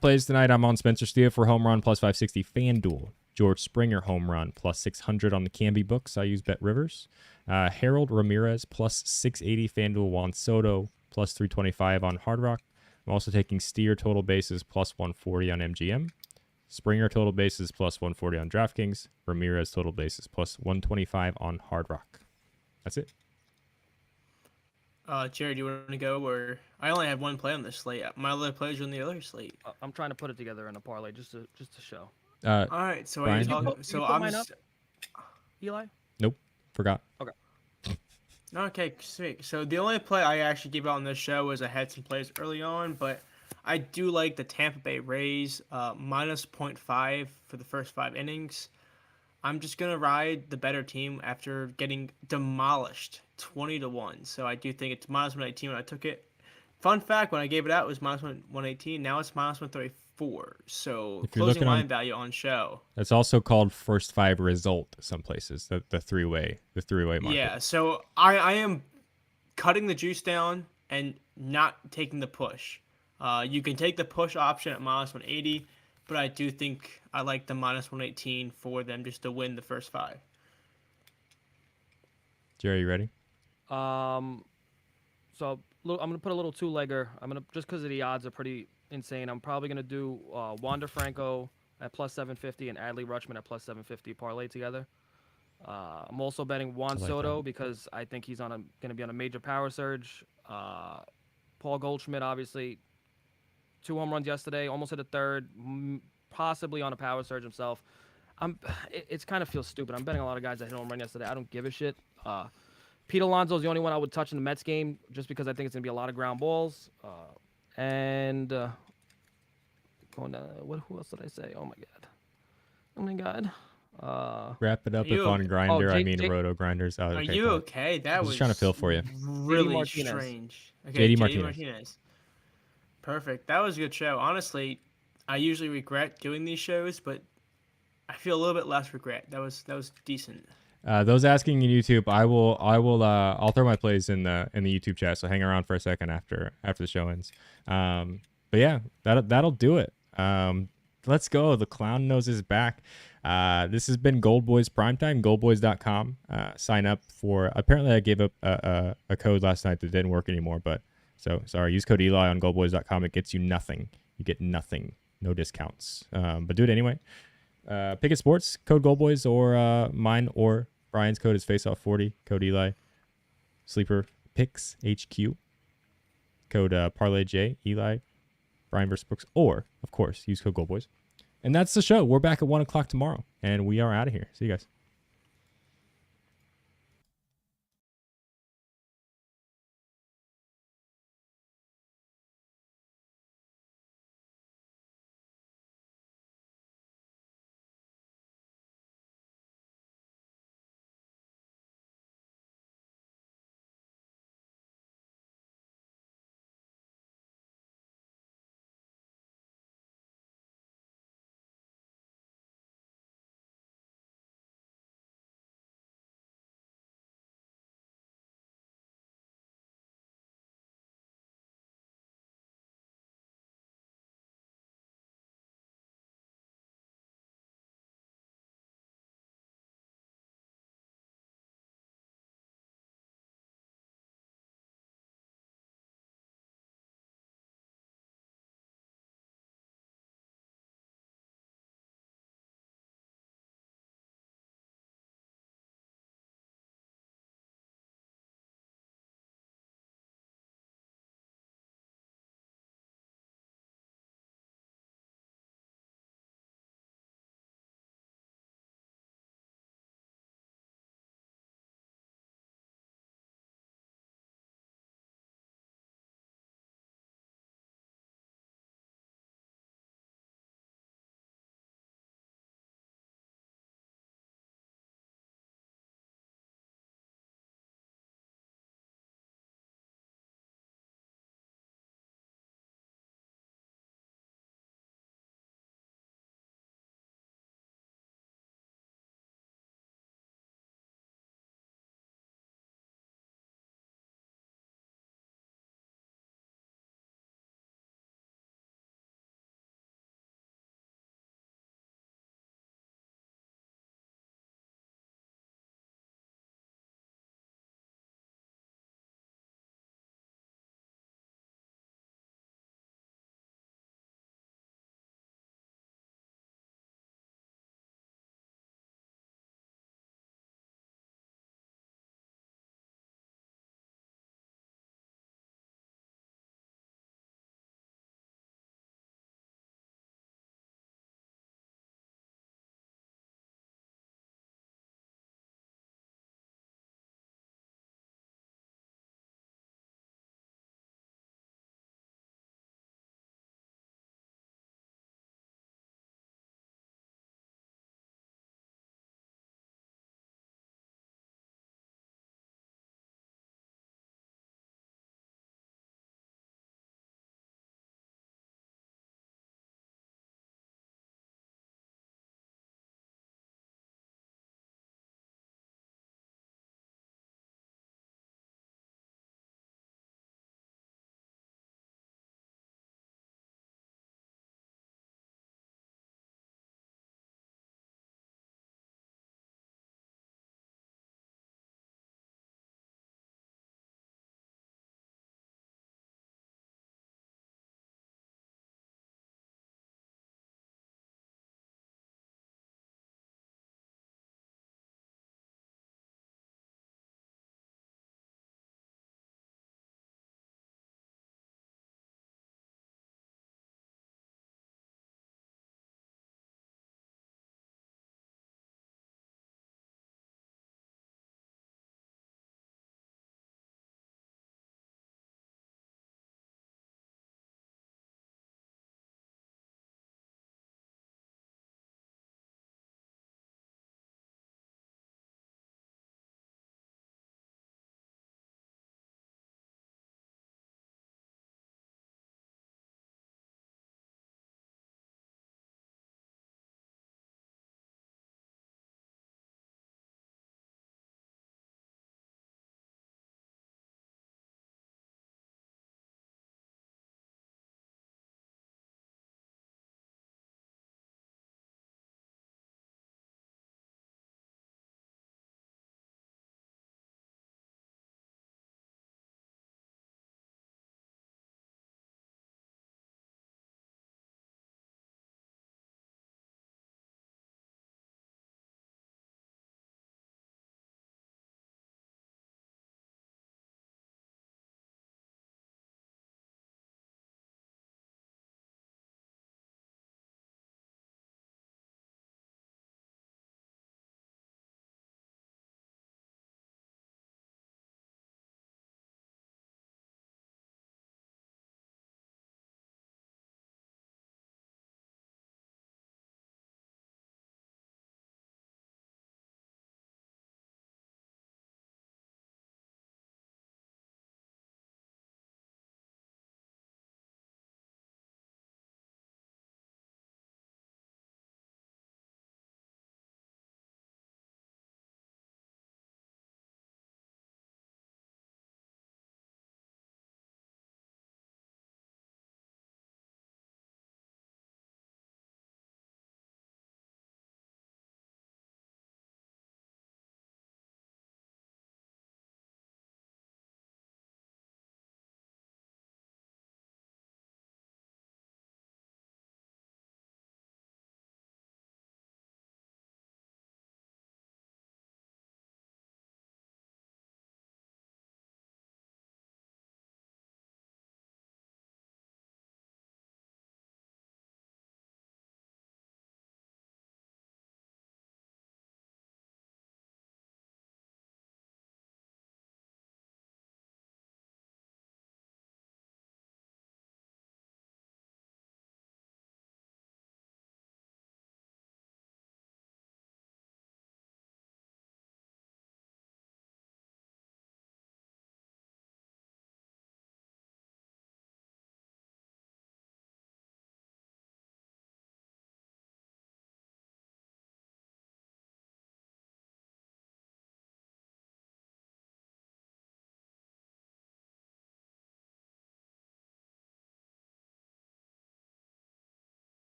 plays tonight, I'm on Spencer Steele for home run plus 560 FanDuel. George Springer home run plus 600 on the Canby books. I use Bet Rivers. Harold Ramirez plus 680 FanDuel. Juan Soto plus 325 on Hard Rock. I'm also taking Steer total bases plus 140 on MGM. Springer total bases plus 140 on DraftKings. Ramirez total bases plus 125 on Hard Rock. That's it. Jared, you want to go? Or I only have one play on this slate. My other plays are on the other slate. I'm trying to put it together in a parlay just to show. All right. So are you Brian? talking? You So put I'm mine just. Eli? Nope. Forgot. Okay, sweet. So the only play I actually gave out on this show was I had some plays early on, but I do like the Tampa Bay Rays minus 0.5 for the first 5 innings. I'm just gonna ride the better team after getting demolished 20-1. So I do think it's minus 118 when I took it. Fun fact: when I gave it out, it was minus 118. Now it's minus 134. So If you're closing looking line on- value on show. That's also called first 5 result some places. The three-way market. Yeah, so I am cutting the juice down and not taking the push. You can take the push option at minus 180, but I do think I like the minus 118 for them just to win the first 5. Jerry, you ready? So I'm gonna put a little 2-legger. I'm gonna just because of the odds are pretty insane. I'm probably gonna do Wander Franco at plus 750 and Adley Rutschman at plus 750 parlay together. I'm also betting Juan like Soto that. because I think he's gonna be on a major power surge. Paul Goldschmidt, obviously, 2 home runs yesterday, almost hit a third, possibly on a power surge himself. It's kind of feels stupid. I'm betting a lot of guys that hit a home run yesterday. I don't give a shit. Pete Alonso's the only one I would touch in the Mets game, just because I think it's gonna be a lot of ground balls. Going down, who else did I say? Oh my god. Wrap it up You- if on Grinder. I Jake- mean Jake- Roto Grinders. Oh, Are okay, you fine. okay? That I'm was just trying to feel for you. Really Martinez. strange. Okay, JD JD Martinez. Martinez. Perfect. That was a good show. Honestly, I usually regret doing these shows, but I feel a little bit less regret. That was decent. Those asking in YouTube, I'll throw my plays in the YouTube chat. So hang around for a second after the show ends. But but yeah, that'll do it. Let's go. The clown nose is back. This has been Gold Boys Primetime, goldboys.com. Sign up for, apparently I gave up a code last night that didn't work anymore, but so sorry. Use code Eli on goldboys.com. It gets you nothing. You get nothing, no discounts. But do it anyway. Pickett Sports, code Goldboys, or mine or Brian's code is FaceOff40, code Eli. Sleeper Picks HQ, code Parlay J, Eli, BrianVsTheBooks, or of course use code Goldboys. And that's the show. We're back at 1 o'clock tomorrow, and we are out of here. See you guys.